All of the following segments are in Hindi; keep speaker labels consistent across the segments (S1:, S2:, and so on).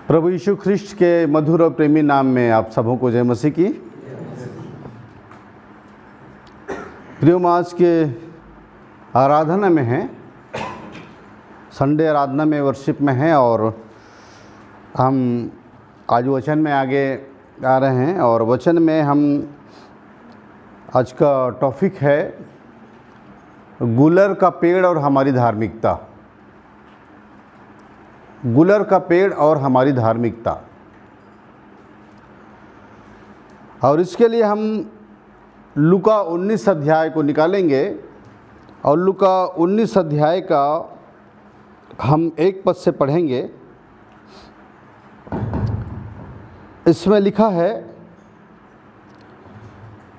S1: प्रभु यीशु ख्रिस्ट के मधुर और प्रेमी नाम में आप सबों को जय मसीह की। प्रियो, आज के आराधना में हैं, संडे आराधना में वर्शिप में हैं और हम आज वचन में आगे आ रहे हैं। और वचन में हम आज का टॉपिक है गुलर का पेड़ और हमारी धार्मिकता। गुलर का पेड़ और हमारी धार्मिकता। और इसके लिए हम लूका 19 अध्याय को निकालेंगे और लूका 19 अध्याय का हम एक पद से पढ़ेंगे। इसमें लिखा है,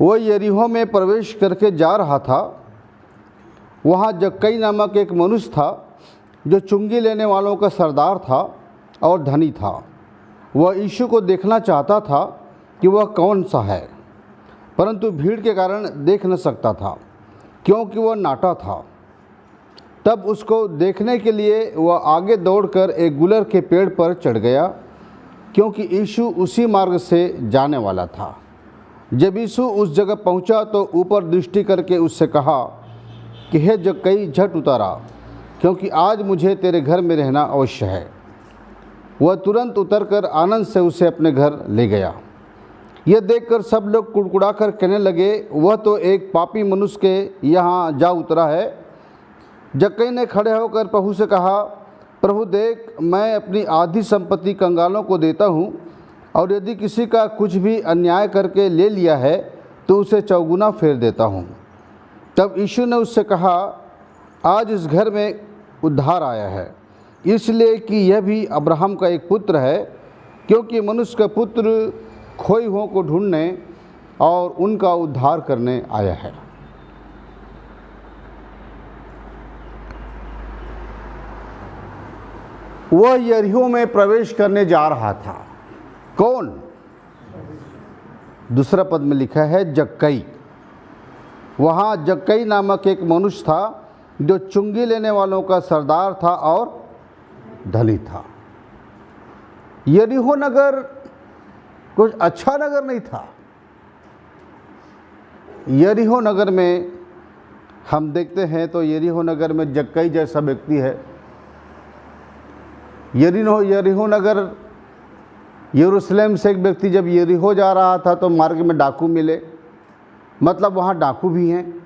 S1: वो यरीहो में प्रवेश करके जा रहा था। वहाँ जक्कई नामक एक मनुष्य था जो चुंगी लेने वालों का सरदार था और धनी था। वह यीशु को देखना चाहता था कि वह कौन सा है, परंतु भीड़ के कारण देख न सकता था क्योंकि वह नाटा था। तब उसको देखने के लिए वह आगे दौड़कर एक गुलर के पेड़ पर चढ़ गया, क्योंकि यीशु उसी मार्ग से जाने वाला था। जब यीशु उस जगह पहुंचा तो ऊपर दृष्टि करके उससे कहा कि हे जक्कई, झट उतारा, क्योंकि आज मुझे तेरे घर में रहना अवश्य है। वह तुरंत उतरकर आनंद से उसे अपने घर ले गया। यह देखकर सब लोग कुड़कुड़ाकर कहने लगे, वह तो एक पापी मनुष्य के यहाँ जा उतरा है। जक्कई ने खड़े होकर प्रभु से कहा, प्रभु देख, मैं अपनी आधी संपत्ति कंगालों को देता हूँ, और यदि किसी का कुछ भी अन्याय करके ले लिया है तो उसे चौगुना फेर देता हूँ। तब यीशु ने उससे कहा, आज इस घर में उद्धार आया है, इसलिए कि यह भी अब्राहम का एक पुत्र है, क्योंकि मनुष्य का पुत्र खोई हुओं को ढूंढने और उनका उद्धार करने आया है। वह यरीहो में प्रवेश करने जा रहा था। कौन? दूसरा पद में लिखा है जक्कई। वहाँ जक्कई नामक एक मनुष्य था जो चुंगी लेने वालों का सरदार था और धनी था। यरीहो नगर कुछ अच्छा नगर नहीं था। यरीहो नगर में हम देखते हैं तो यरीहो नगर में जक्कई जैसा व्यक्ति है। यरीहो नगर, यरूशलेम से एक व्यक्ति जब यरीहो जा रहा था तो मार्ग में डाकू मिले, मतलब वहाँ डाकू भी हैं।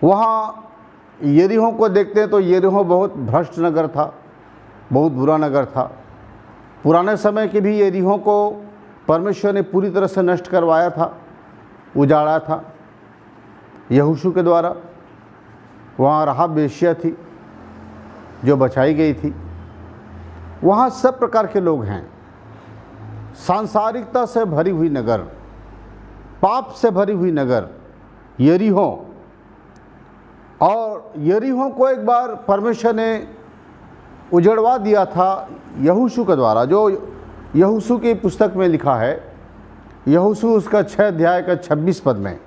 S1: वहाँ यरीहो को देखते हैं तो यरीहो बहुत भ्रष्ट नगर था, बहुत बुरा नगर था। पुराने समय के भी यरीहो को परमेश्वर ने पूरी तरह से नष्ट करवाया था, उजाड़ा था यहोशू के द्वारा। वहाँ राहाब वेश्या थी जो बचाई गई थी। वहाँ सब प्रकार के लोग हैं। सांसारिकता से भरी हुई नगर, पाप से भरी हुई नगर यरीहो। और यरीहो को एक बार परमेश्वर ने उजड़वा दिया था यहोशू के द्वारा, जो यहोशू की पुस्तक में लिखा है। यहोशू उसका 6 अध्याय का 26 पद में,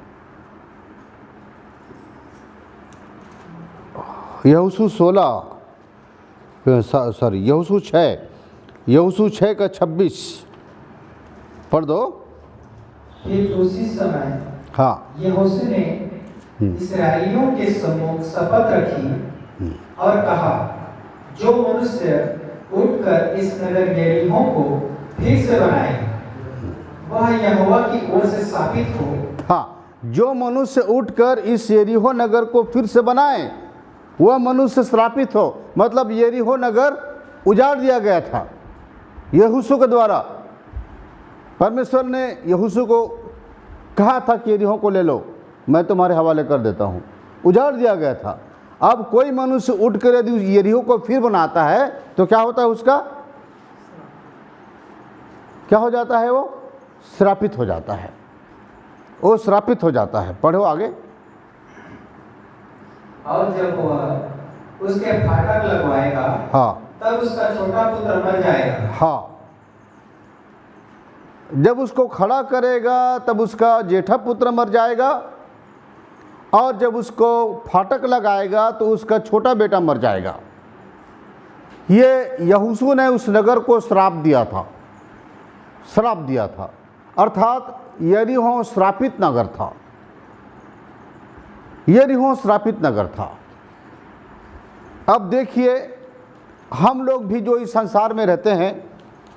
S1: यहोशू 6 का 26 पढ़ दो।
S2: फिर उसी समय
S1: हाँ,
S2: यहोशू ने इस्राएलियों के सम्मुख शपथ रखी और कहा, जो मनुष्य उठकर इस नगर यरीहो को फिर से बनाए, वह यहोवा की ओर से स्थापित हो।
S1: हाँ, जो मनुष्य उठकर इस यरीहो नगर को फिर से बनाए, वह मनुष्य श्रापित हो। मतलब यरीहो नगर उजाड़ दिया गया था यहोशू के द्वारा। परमेश्वर ने यहोशू को कहा था कि यरीहो को ले लो, मैं तुम्हारे हवाले कर देता हूँ। उजाड़ दिया गया था। अब कोई मनुष्य उठकर यदि यरीहो को फिर बनाता है तो क्या होता है? उसका क्या हो जाता है? वो श्रापित हो जाता है। वो श्रापित हो जाता है। पढ़ो आगे।
S2: और जब वह उसके फाटक लगवाएगा,
S1: हाँ,
S2: तब उसका छोटा पुत्र मर जाएगा।
S1: हाँ, जब उसको खड़ा करेगा तब उसका जेठा पुत्र मर जाएगा, और जब उसको फाटक लगाएगा तो उसका छोटा बेटा मर जाएगा। ये यहोशू ने उस नगर को श्राप दिया था, अर्थात यरीहो श्रापित नगर था। यरीहो श्रापित नगर था। अब देखिए, हम लोग भी जो इस संसार में रहते हैं,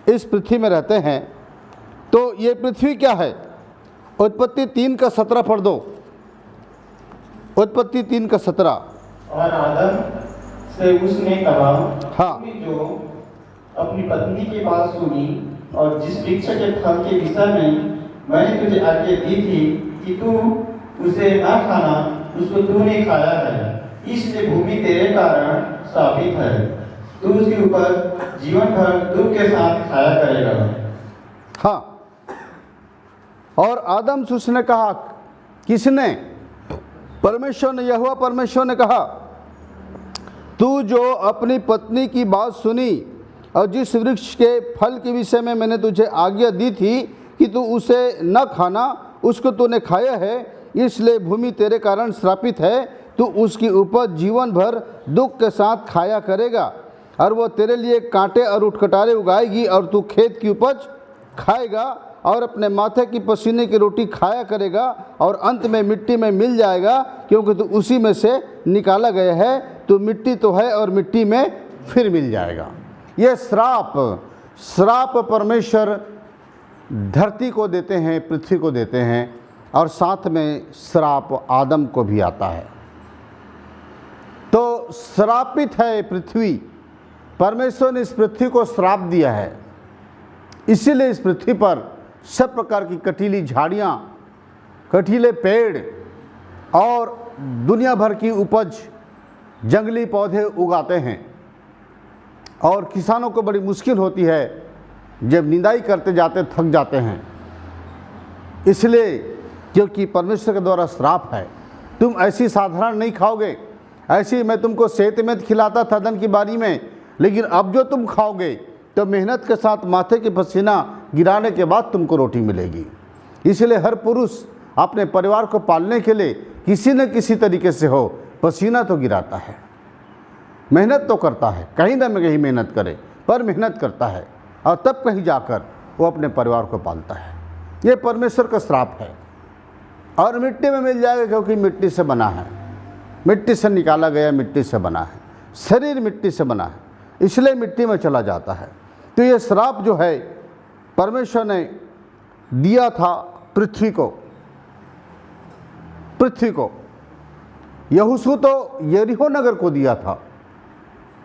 S1: इस पृथ्वी में रहते हैं, तो ये पृथ्वी क्या है? उत्पत्ति 3:17 पढ़ दो। उत्पत्ति 3:17।
S3: और आदम से उसने कहा,
S1: हाँ।
S3: तूने जो अपनी पत्नी की बात सुनी और जिस वृक्ष के फल के विषय में मैंने तुझे आज्ञा दी थी कि तू उसे न खाना, उसको तूने खाया है, इसलिए भूमि तेरे कारण श्रापित है। तू उसके ऊपर जीवन भर दुख के साथ खाया करेगा।
S1: हाँ, और आदम से उसने कहा, किसने? परमेश्वर ने, यहोवा परमेश्वर ने कहा, तू जो अपनी पत्नी की बात सुनी और जिस वृक्ष के फल के विषय में मैंने तुझे आज्ञा दी थी कि तू उसे न खाना, उसको तूने खाया है, इसलिए भूमि तेरे कारण श्रापित है। तू उसकी उपज जीवन भर दुख के साथ खाया करेगा और वो तेरे लिए कांटे और उठकटारे उगाएगी और तू खेत की उपज खाएगा और अपने माथे की पसीने की रोटी खाया करेगा और अंत में मिट्टी में मिल जाएगा, क्योंकि तू उसी में से निकाला गया है। तू मिट्टी तो है और मिट्टी में फिर मिल जाएगा। ये श्राप परमेश्वर धरती को देते हैं, पृथ्वी को देते हैं, और साथ में श्राप आदम को भी आता है। तो श्रापित है पृथ्वी। परमेश्वर ने इस पृथ्वी को श्राप दिया है, इसीलिए इस पृथ्वी पर सब प्रकार की कटीली झाड़ियाँ, कटीले पेड़ और दुनिया भर की उपज, जंगली पौधे उगाते हैं। और किसानों को बड़ी मुश्किल होती है, जब निंदाई करते जाते थक जाते हैं, इसलिए क्योंकि परमेश्वर के द्वारा श्राप है। तुम ऐसी साधारण नहीं खाओगे, ऐसी मैं तुमको सेहतमंद खिलाता था धन की बारी में, लेकिन अब जो तुम खाओगे तो मेहनत के साथ माथे की पसीना गिराने के बाद तुमको रोटी मिलेगी। इसलिए हर पुरुष अपने परिवार को पालने के लिए किसी न किसी तरीके से हो पसीना तो गिराता है, मेहनत तो करता है, कहीं ना कहीं मेहनत करे, पर मेहनत करता है और तब कहीं जाकर वो अपने परिवार को पालता है। ये परमेश्वर का श्राप है। और मिट्टी में मिल जाएगा, क्योंकि मिट्टी से बना है, मिट्टी से निकाला गया, मिट्टी से बना है, शरीर मिट्टी से बना है, इसलिए मिट्टी में चला जाता है। तो ये श्राप जो है परमेश्वर ने दिया था पृथ्वी को। यहोशू तो यरीहो नगर को दिया था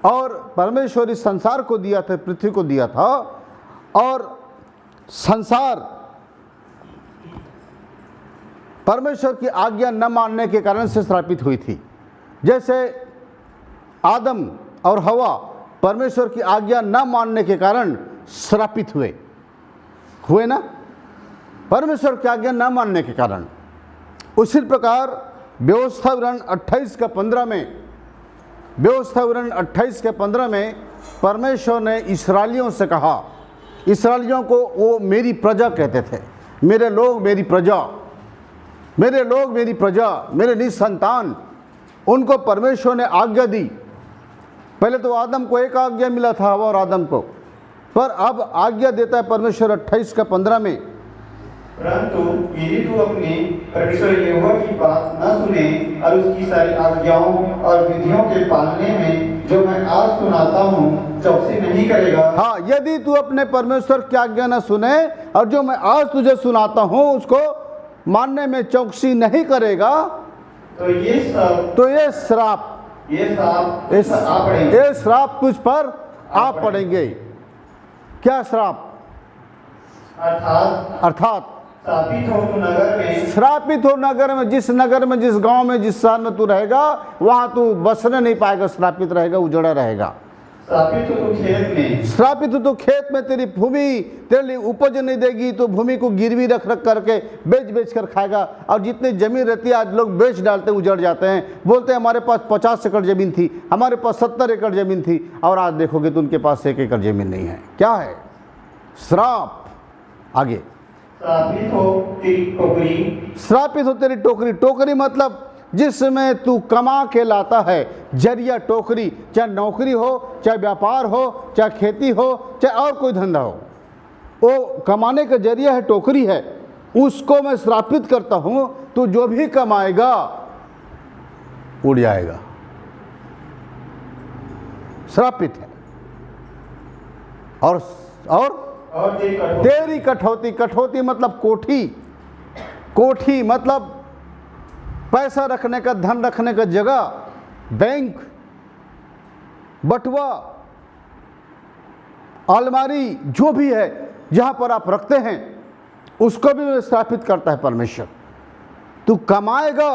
S1: और परमेश्वर इस संसार को दिया था, पृथ्वी को दिया था। और संसार परमेश्वर की आज्ञा न मानने के कारण से श्रापित हुई थी। जैसे आदम और हवा परमेश्वर की आज्ञा न मानने के कारण श्रापित हुए ना, परमेश्वर की आज्ञा न मानने के कारण। उसी प्रकार व्यवस्था विवरण 28:15 में, व्यवस्था विवरण 28:15 में परमेश्वर ने इस्राएलियों से कहा, इस्राएलियों को वो मेरी प्रजा कहते थे, मेरे लोग मेरी प्रजा, मेरे लोग मेरी प्रजा, मेरे निज संतान। उनको परमेश्वर ने आज्ञा दी। पहले तो आदम को एक आज्ञा मिला था, हवा और आदम को, पर अब आज्ञा देता है परमेश्वर 28:15 में,
S3: परंतु यदि तू अपने परमेश्वर यहोवा की बात न सुने और उसकी सारी आज्ञाओं और विधियों के पालने में जो मैं आज सुनाता हूँ चौकसी नहीं करेगा।
S1: हाँ, यदि तू अपने परमेश्वर की आज्ञा न सुने और जो मैं आज तुझे सुनाता हूँ उसको मानने में चौकसी नहीं करेगा,
S3: तो ये
S1: श्राप तुझ पर आ पड़ेंगे। क्या श्राप? अर्थात श्रापित हो नगर में, जिस नगर में, जिस गांव में, जिस शहर में तू रहेगा वहां तू बसने नहीं पाएगा, श्रापित रहेगा, उजड़ा रहेगा। श्रापित हो तो खेत में तेरी भूमि तेरे लिए उपज नहीं देगी, तो भूमि को गिरवी रख करके बेच कर खाएगा। और जितनी जमीन रहती है आज लोग बेच डालते, उजड़ जाते हैं, बोलते हैं हमारे पास 50 एकड़ जमीन थी, हमारे पास 70 एकड़ जमीन थी, और आज देखोगे तो उनके पास 1 एकड़ जमीन नहीं है। क्या है? श्राप। आगे, श्रापित हो तेरी टोकरी। टोकरी मतलब जिसमें तू कमा के लाता है, जरिया टोकरी, चाहे नौकरी हो, चाहे व्यापार हो, चाहे खेती हो, चाहे और कोई धंधा हो, वो कमाने का जरिया है, टोकरी है, उसको मैं श्रापित करता हूं। तू जो भी कमाएगा उड़ जाएगा, श्रापित है। और तेरी कठौती, कठौती मतलब कोठी, कोठी मतलब पैसा रखने का, धन रखने का जगह, बैंक, बटुआ, अलमारी, जो भी है जहां पर आप रखते हैं, उसको भी स्थापित करता है परमेश्वर। तू कमाएगा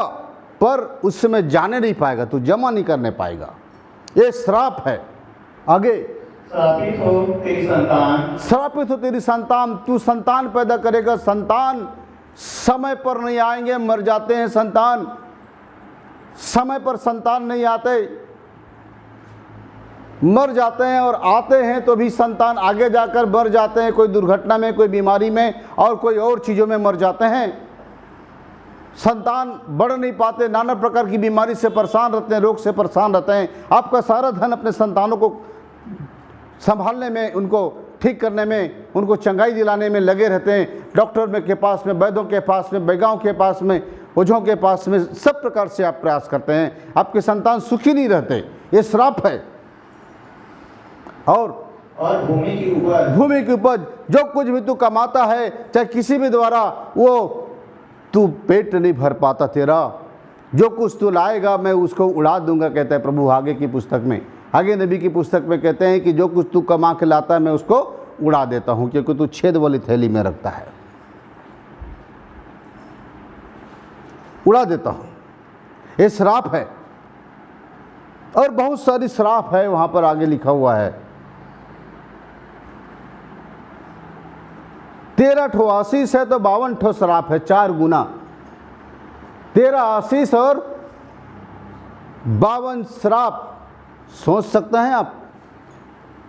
S1: पर उसमें जाने नहीं पाएगा, तू जमा नहीं करने पाएगा, ये श्राप है। आगे,
S3: श्रापित हो तेरी संतान,
S1: श्रापित हो तेरी संतान, तू संतान पैदा करेगा, संतान समय पर नहीं आएंगे, मर जाते हैं संतान, समय पर संतान नहीं आते, मर जाते हैं, और आते हैं तो भी संतान आगे जाकर मर जाते हैं, कोई दुर्घटना में, कोई बीमारी में और कोई और चीज़ों में मर जाते हैं। संतान बढ़ नहीं पाते, नाना प्रकार की बीमारी से परेशान रहते हैं, रोग से परेशान रहते हैं। आपका सारा धन अपने संतानों को संभालने में, उनको ठीक करने में, उनको चंगाई दिलाने में लगे रहते हैं। डॉक्टर में के पास में, वैद्यों के पास में, बैगाओं के पास में, ओझों के पास में, सब प्रकार से आप प्रयास करते हैं, आपके संतान सुखी नहीं रहते, ये श्राप है। और
S3: भूमि की उपज,
S1: भूमि की उपज, जो कुछ भी तू कमाता है, चाहे किसी भी द्वारा, वो तू पेट नहीं भर पाता तेरा, जो कुछ तू लाएगा मैं उसको उड़ा दूंगा, कहता है प्रभु आगे की पुस्तक में, आगे नबी की पुस्तक में कहते हैं कि जो कुछ तू कमा के लाता है मैं उसको उड़ा देता हूं, क्योंकि तू छेद वाली थैली में रखता है, उड़ा देता हूं। ये श्राप है, और बहुत सारी श्राप है वहां पर आगे लिखा हुआ है। 13 ठो आशीष है तो 52 ठो श्राप है, 4 गुना। 13 आशीष और 52 श्राप। सोच सकते हैं आप,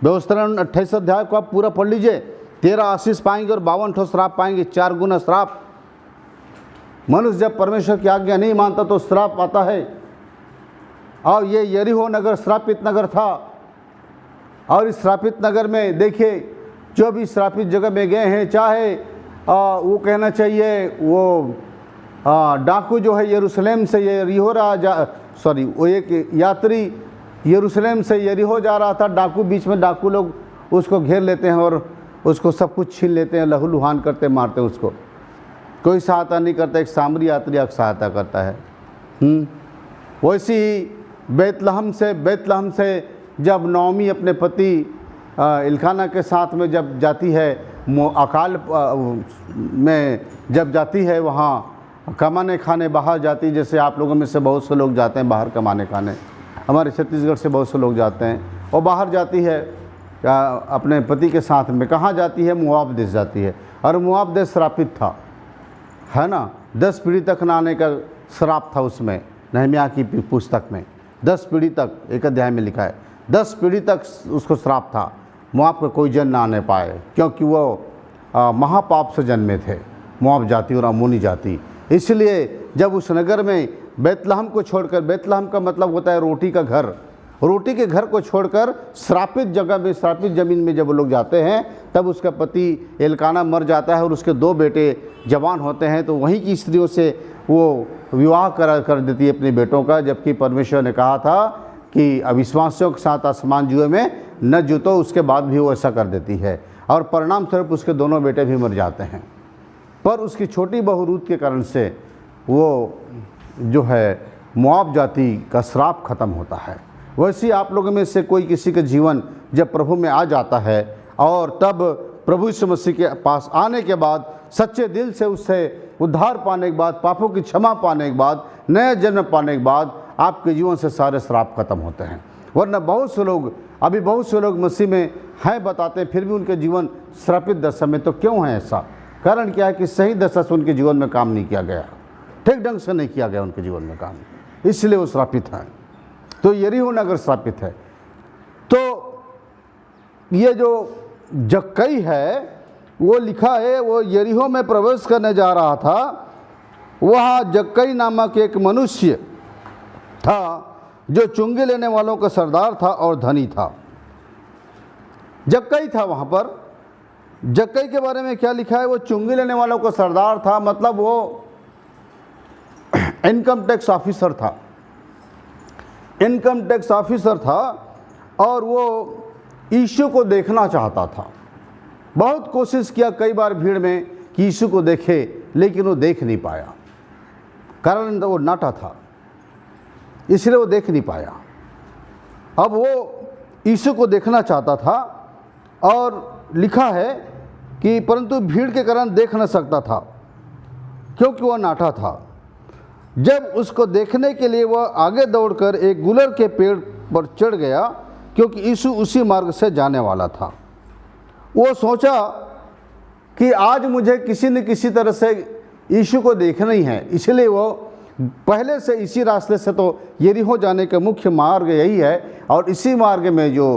S1: व्यवस्थान 28 अध्याय को आप पूरा पढ़ लीजिए, 13 आशीष पाएंगे और 52 ठो श्राप पाएंगे, 4 गुना श्राप। मनुष्य जब परमेश्वर की आज्ञा नहीं मानता तो श्राप आता है। और ये यरीहो नगर श्रापित नगर था, और इस श्रापित नगर में देखिए जो भी श्रापित जगह में गए हैं, चाहे वो कहना चाहिए वो डाकू जो है यरूशलेम से यरीहो सॉरी वो एक यात्री यरूशलेम से यरीहो जा रहा था, डाकू बीच में, डाकू लोग उसको घेर लेते हैं और उसको सब कुछ छीन लेते हैं, लहू लुहान करते मारते उसको, कोई सहायता नहीं करता, एक सामरी यात्री सहायता करता है। वैसे ही बेतलहम से जब नौमी अपने पति इल्काना के साथ में जब जाती है, अकाल में जब जाती है, वहाँ कमाने खाने बाहर जाती, जैसे आप लोगों में से बहुत से लोग जाते हैं बाहर कमाने खाने, हमारे छत्तीसगढ़ से बहुत से लोग जाते हैं, और बाहर जाती है अपने पति के साथ में। कहाँ जाती है? मोआब देश जाती है, और मोआब देश श्रापित था, है ना, 10 पीढ़ी तक न आने का श्राप था उसमें, नहम्याह की पुस्तक में 10 पीढ़ी तक, एक अध्याय में लिखा है 10 पीढ़ी तक उसको श्राप था, मोआब का कोई जन ना आने पाए, क्योंकि वो महापाप से जन्मे थे, मोआब जाति और अम्मोनी जाति। इसलिए जब उस नगर में बेतलहम को छोड़कर, बेतलहम का मतलब होता है रोटी का घर, रोटी के घर को छोड़कर श्रापित जगह में, श्रापित ज़मीन में जब वो लोग जाते हैं, तब उसका पति एल्काना मर जाता है और उसके 2 बेटे जवान होते हैं, तो वहीं की स्त्रियों से वो विवाह कर देती है अपने बेटों का, जबकि परमेश्वर ने कहा था कि अविश्वासियों के साथ आसमान जुए में न जुतो, उसके बाद भी वो ऐसा कर देती है, और परिणाम स्वरूप उसके दोनों बेटे भी मर जाते हैं। पर उसकी छोटी बहू रूत के कारण से वो जो है मोआब जाति का श्राप खत्म होता है। वैसे ही आप लोगों में से कोई किसी का जीवन जब प्रभु में आ जाता है, और तब प्रभु यीशु मसीह के पास आने के बाद, सच्चे दिल से उससे उद्धार पाने के बाद, पापों की क्षमा पाने के बाद, नया जन्म पाने के बाद, आपके जीवन से सारे श्राप खत्म होते हैं। वरना बहुत से लोग, अभी बहुत से लोग मसीह में हैं बताते हैं, फिर भी उनके जीवन श्रापित दशा में। तो क्यों है ऐसा? कारण क्या है कि सही दशा से उनके जीवन में काम नहीं किया गया, ठीक ढंग से नहीं किया गया उनके जीवन में काम, इसलिए वो श्रापित है। तो यरीहो नगर श्रापित है। तो ये जो जक्कई है वो लिखा है, वो यरीहो में प्रवेश करने जा रहा था, वहाँ जक्कई नामक एक मनुष्य था, जो चुंगी लेने वालों का सरदार था और धनी था। जक्कई था वहाँ पर। जक्कई के बारे में क्या लिखा है? वो चुंगी लेने वालों का सरदार था, मतलब वो इनकम टैक्स ऑफिसर था। इनकम टैक्स ऑफिसर था और वो यीशु को देखना चाहता था। बहुत कोशिश किया कई बार भीड़ में कि यीशु को देखे, लेकिन वो देख नहीं पाया, कारण वो नाटा था, इसलिए वो देख नहीं पाया। अब वो यीशु को देखना चाहता था और लिखा है कि परंतु भीड़ के कारण देख न सकता था, क्योंकि वह नाटा था। जब उसको देखने के लिए वह आगे दौड़कर एक गुलर के पेड़ पर चढ़ गया, क्योंकि यीशु उसी मार्ग से जाने वाला था। वो सोचा कि आज मुझे किसी न किसी तरह से यीशु को देखना ही है, इसलिए वो पहले से इसी रास्ते से, तो यरीहो जाने का मुख्य मार्ग यही है, और इसी मार्ग में जो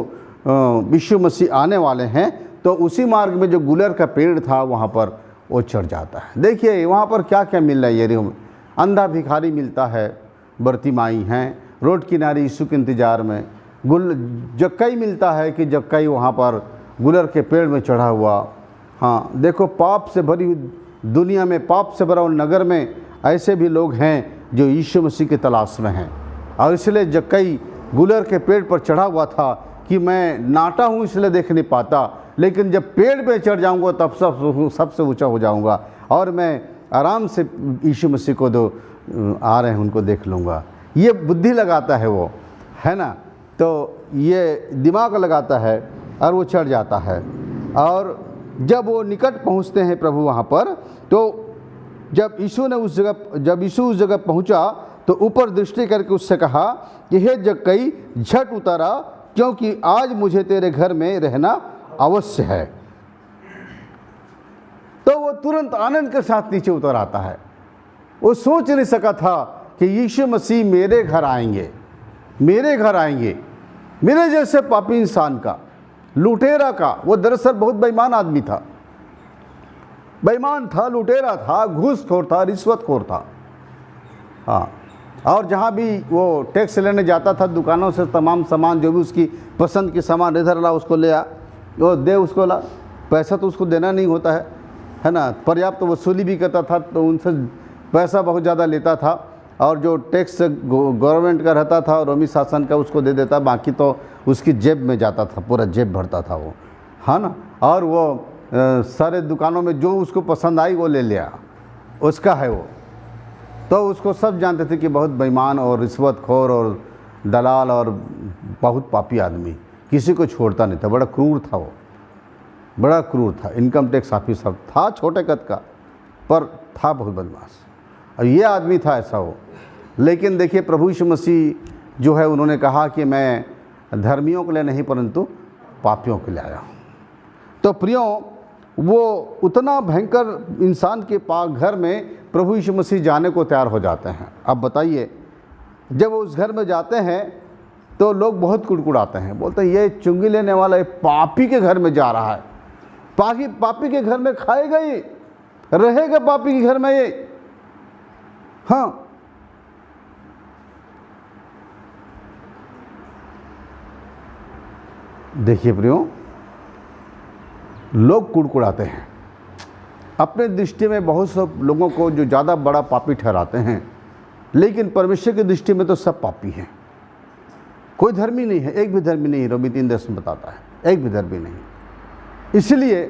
S1: यीशु मसीह आने वाले हैं, तो उसी मार्ग में जो गुलर का पेड़ था वहाँ पर वो चढ़ जाता है। देखिए वहाँ पर क्या क्या मिल रहा है यरीहो में। अंधा भिखारी मिलता है, बर्तिमाई हैं रोड किनारे यीशु के इंतज़ार में। जक्कई मिलता है कि जक्कई वहाँ पर गुलर के पेड़ में चढ़ा हुआ। हाँ देखो, पाप से भरी हुई दुनिया में, पाप से भरा हुआ नगर में ऐसे भी लोग हैं जो यीशु मसीह की तलाश में हैं, और इसलिए जक्कई गुलर के पेड़ पर चढ़ा हुआ था कि मैं नाटा हूँ इसलिए देख नहीं पाता, लेकिन जब पेड़ पे चढ़ जाऊँगा तब सबसे ऊँचा हो जाऊँगा और मैं आराम से यीशु मसीह को जो आ रहे हैं उनको देख लूँगा। ये बुद्धि लगाता है वो, है ना, तो ये दिमाग लगाता है और वो चढ़ जाता है। और जब वो निकट पहुँचते हैं प्रभु वहाँ पर, तो जब यीशु उस जगह पहुँचा तो ऊपर दृष्टि करके उससे कहा कि हे जक्कई, झट उतारा, क्योंकि आज मुझे तेरे घर में रहना अवश्य है। तो वो तुरंत आनंद के साथ नीचे उतर आता है। वो सोच नहीं सका था कि यीशु मसीह मेरे घर आएंगे, मेरे जैसे पापी इंसान का, लुटेरा का। वो दरअसल बहुत बेईमान आदमी था, बेईमान था, लुटेरा था, घूसखोर था, रिश्वतखोर था। हाँ, और जहाँ भी वो टैक्स लेने जाता था दुकानों से तमाम सामान, जो भी उसकी पसंद की सामान इधर ला उसको ले आ, वो दे उसको ला, पैसा तो उसको देना नहीं होता है ना, पर्याप्त तो वसूली भी करता था, तो उनसे पैसा बहुत ज़्यादा लेता था, और जो टैक्स गवर्नमेंट का रहता था रोमी शासन का उसको दे देता, बाकी तो उसकी जेब में जाता था, पूरा जेब भरता था वो, हाँ ना। और वो सारे दुकानों में जो उसको पसंद आई वो ले लिया, उसका है वो। तो उसको सब जानते थे कि बहुत बेईमान और रिश्वतखोर और दलाल और बहुत पापी आदमी, किसी को छोड़ता नहीं था, बड़ा क्रूर था वो, बड़ा क्रूर था। इनकम टैक्स ऑफिसर था, छोटे कद का, पर था बहुत बदमाश, और ये आदमी था ऐसा वो। लेकिन देखिए प्रभु यीशु मसीह जो है उन्होंने कहा कि मैं धर्मियों के लिए नहीं परंतु पापियों के लिए आया हूँ। तो प्रियों, वो उतना भयंकर इंसान के घर में प्रभु यीशु मसीह जाने को तैयार हो जाते हैं। अब बताइए, जब वो उस घर में जाते हैं तो लोग बहुत कुड़कुड़ाते हैं, बोलते हैं ये चुंगी लेने वाला ये पापी के घर में जा रहा है, पापी के घर में खाएगा, ये रहेगा पापी के घर में ये। हाँ, देखिए प्रियो, लोग कुड़कुड़ाते हैं अपने दृष्टि में, बहुत से लोगों को जो ज़्यादा बड़ा पापी ठहराते हैं, लेकिन परमेश्वर की दृष्टि में तो सब पापी हैं। कोई धर्मी नहीं है, एक भी धर्मी नहीं, रोमी 3:10 में बताता है, एक भी धर्मी नहीं। इसलिए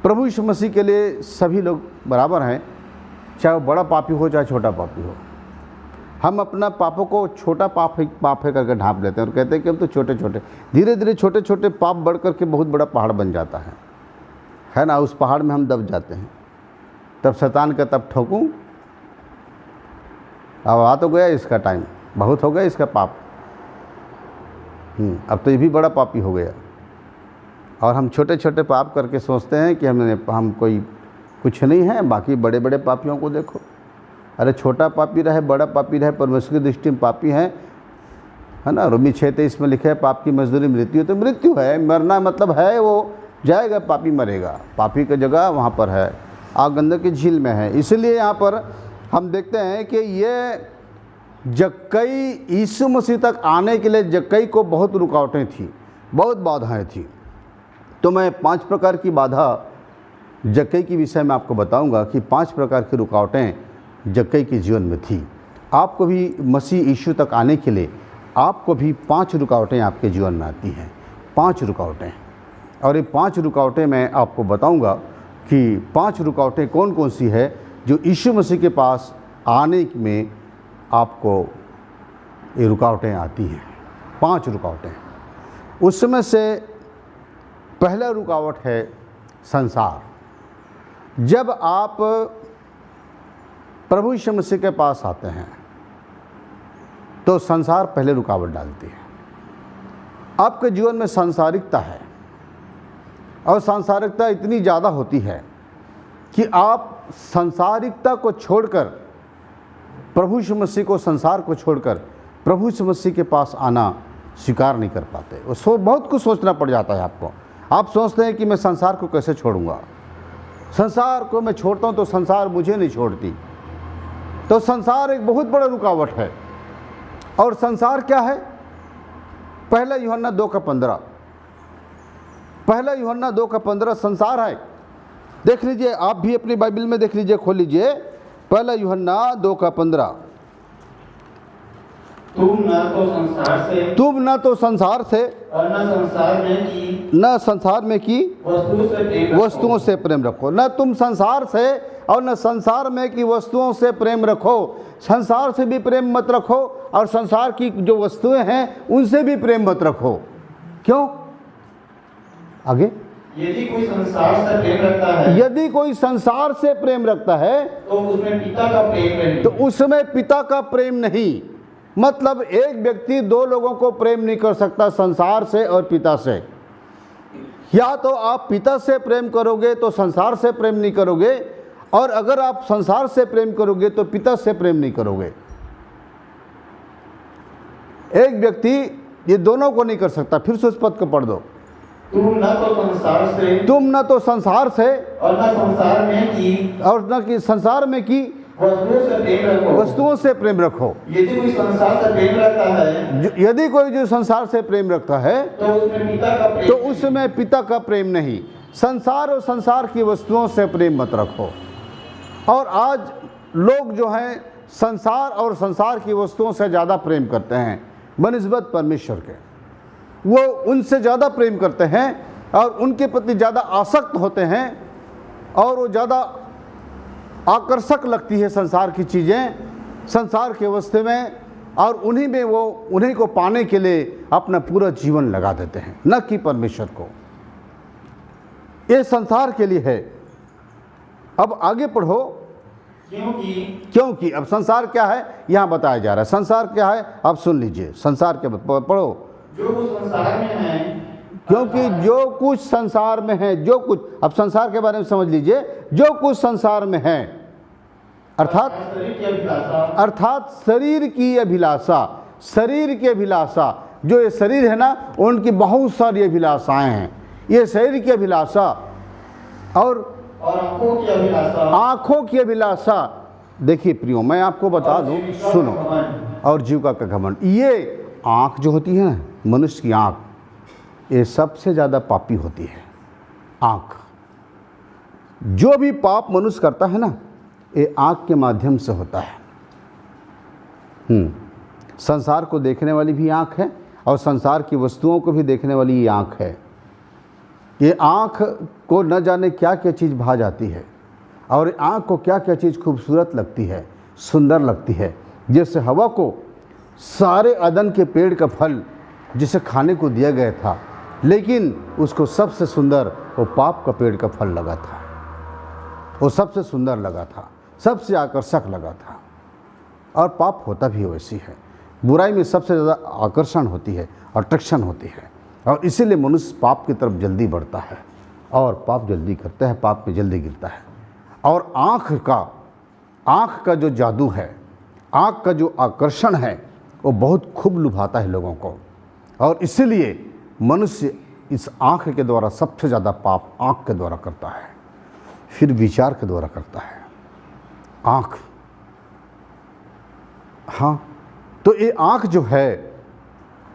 S1: प्रभु यीशु मसीह के लिए सभी लोग बराबर हैं, चाहे वो बड़ा पापी हो चाहे छोटा पापी हो। हम अपना पापों को छोटा पाप है करके ढांप लेते हैं और कहते हैं कि हम तो छोटे छोटे, धीरे धीरे छोटे छोटे पाप बढ़ करके बहुत बड़ा पहाड़ बन जाता है ना। उस पहाड़ में हम दब जाते हैं, तब शैतान का तब ठोकूं, अब आ तो गया इसका टाइम, बहुत हो गया इसका पाप, अब तो ये भी बड़ा पापी हो गया। और हम छोटे छोटे पाप करके सोचते हैं कि हम कोई कुछ नहीं है, बाकी बड़े बड़े पापियों को देखो। अरे छोटा पापी रहे बड़ा पापी रहे, परमेश्वर की दृष्टि में पापी है ना। रोमी 6:23 में लिखा है पाप की मजदूरी मृत्यु, तो मृत्यु है, मरना मतलब है वो जाएगा, पापी मरेगा, पापी की जगह वहाँ पर है, आग गंधक की झील में है। इसलिए यहाँ पर हम देखते हैं कि ये जक्कई यीशु मसीह तक आने के लिए जक्कई को बहुत रुकावटें थी, बहुत बाधाएं थी। तो मैं 5 प्रकार की बाधा जक्कई के विषय में आपको बताऊंगा कि 5 प्रकार की रुकावटें जक्कई के जीवन में थी। आपको भी मसीह यीशु तक आने के लिए आपको भी 5 रुकावटें आपके जीवन में आती हैं, 5 रुकावटें। और ये 5 रुकावटें मैं आपको बताऊंगा कि 5 रुकावटें कौन कौन सी है जो यीशु मसीह के पास आने में आपको ये रुकावटें आती हैं। 5 रुकावटें। उसमें से पहला रुकावट है संसार। जब आप प्रभु यीशु मसीह के पास आते हैं तो संसार पहले रुकावट डालती है। आपके जीवन में सांसारिकता है और सांसारिकता इतनी ज़्यादा होती है कि आप सांसारिकता को छोड़कर प्रभु यीशु मसीह को, संसार को छोड़कर प्रभु यीशु मसीह के पास आना स्वीकार नहीं कर पाते। बहुत कुछ सोचना पड़ जाता है आपको। आप सोचते हैं कि मैं संसार को कैसे छोड़ूंगा, संसार को मैं छोड़ता हूं तो संसार मुझे नहीं छोड़ती। तो संसार एक बहुत बड़ा रुकावट है। और संसार क्या है? पहला यूहन्ना 2:15, पहला यूहन्ना 2:15 संसार है। देख लीजिए, आप भी अपनी बाइबल में देख लीजिए, खोल लीजिए पहला यूहन्ना 2:15।
S3: तुम न तो संसार से और न संसार में की वस्तुओं से प्रेम रखो। न तुम संसार से और न संसार में की वस्तुओं से प्रेम रखो। संसार से भी प्रेम मत रखो और संसार की जो वस्तुएं हैं उनसे भी प्रेम मत रखो। क्यों? आगे, यदि कोई संसार से प्रेम रखता है,
S1: यदि कोई संसार से प्रेम रखता है
S3: तो उसमें पिता का प्रेम नहीं।
S1: तो उसमें पिता का प्रेम नहीं। मतलब एक व्यक्ति 2 लोगों को प्रेम नहीं कर सकता, संसार से और पिता से। या तो आप पिता से प्रेम करोगे तो संसार से प्रेम नहीं करोगे, और अगर आप संसार से प्रेम करोगे तो पिता से प्रेम नहीं करोगे। एक व्यक्ति ये दोनों को नहीं कर सकता। फिर से उस पद को पढ़ दो।
S3: तुम न तो संसार से और न कि संसार में की वस्तुओं से प्रेम रखो।
S1: यदि कोई जो संसार से प्रेम रखता है तो उसमें पिता का प्रेम नहीं। संसार और संसार की वस्तुओं से प्रेम मत रखो। और आज लोग जो हैं संसार और संसार की वस्तुओं से ज़्यादा प्रेम करते हैं बनिस्बत परमेश्वर के। वो उनसे ज़्यादा प्रेम करते हैं और उनके प्रति ज़्यादा आसक्त होते हैं और वो ज़्यादा आकर्षक लगती है संसार की चीज़ें, संसार के वस्तु में, और उन्हीं में वो उन्हीं को पाने के लिए अपना पूरा जीवन लगा देते हैं, न कि परमेश्वर को। ये संसार के लिए है। अब आगे पढ़ो। क्योंकि अब संसार क्या है यहाँ बताया जा रहा है। संसार क्या है अब सुन लीजिए। संसार के पढ़ो।
S3: जो कुछ संसार में है,
S1: क्योंकि जो कुछ संसार में है, जो कुछ, अब संसार के बारे में समझ लीजिए, जो कुछ संसार में है अर्थात शरीर की अभिलाषा, शरीर की अभिलाषा, जो ये शरीर है ना, उनकी बहुत सारी अभिलाषाएं हैं। ये शरीर की अभिलाषा और आंखों की अभिलाषा। देखिए प्रियो, मैं आपको बता दूं, सुनो, और जीविका का घमंड। ये आंख जो होती है ना, मनुष्य की आंख, ये सबसे ज़्यादा पापी होती है। आंख, जो भी पाप मनुष्य करता है ना, ये आंख के माध्यम से होता है। संसार को देखने वाली भी आंख है और संसार की वस्तुओं को भी देखने वाली ये आंख है। ये आंख को न जाने क्या क्या चीज़ भा जाती है, और आंख को क्या क्या चीज़ खूबसूरत लगती है, सुंदर लगती है। जैसे हवा को सारे अदन के पेड़ का फल जिसे खाने को दिया गया था, लेकिन उसको सबसे सुंदर वो पाप का पेड़ का फल लगा था। वो सबसे सुंदर लगा था, सबसे आकर्षक लगा था। और पाप होता भी वैसी है। बुराई में सबसे ज़्यादा आकर्षण होती है, अट्रैक्शन होती है, और इसीलिए मनुष्य पाप की तरफ जल्दी बढ़ता है और पाप जल्दी करता है, पाप में जल्दी गिरता है। और आँख का जो जादू है, आँख का जो आकर्षण है, वो बहुत खूब लुभाता है लोगों को। और इसीलिए मनुष्य इस आँख के द्वारा सबसे ज़्यादा पाप आँख के द्वारा करता है, फिर विचार के द्वारा करता है। आँख, हाँ, तो ये आँख जो है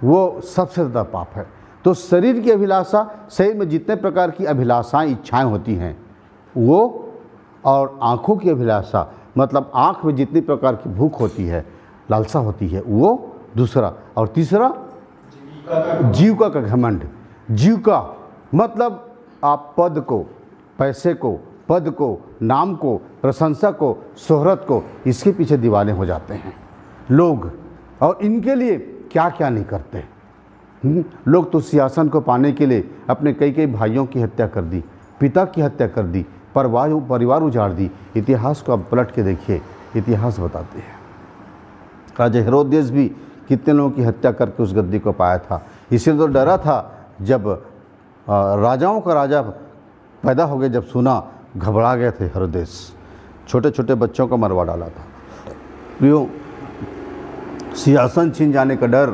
S1: वो सबसे ज़्यादा पाप है। तो शरीर की अभिलाषा, शरीर में जितने प्रकार की अभिलाषाएं इच्छाएं होती हैं वो, और आँखों की अभिलाषा मतलब आँख में जितनी प्रकार की भूख होती है, लालसा होती है, वो दूसरा। और तीसरा जीविका का घमंड। जीविका मतलब आप पद को, पैसे को, पद को, नाम को, प्रशंसा को, शोहरत को, इसके पीछे दीवाने हो जाते हैं लोग, और इनके लिए क्या क्या नहीं करते। लोग तो सिंहासन को पाने के लिए अपने कई भाइयों की हत्या कर दी, पिता की हत्या कर दी, परिवार उजाड़ दी। इतिहास को आप पलट के देखिए, इतिहास बताते हैं राजा हेरोदेस भी कितने लोगों की हत्या करके उस गद्दी को पाया था। इसलिए तो डरा था जब राजाओं का राजा पैदा हो गया, जब सुना घबरा गए थे हेरोदेस, छोटे छोटे बच्चों को मरवा डाला था। प्रियो, सिंहासन छीन जाने का डर,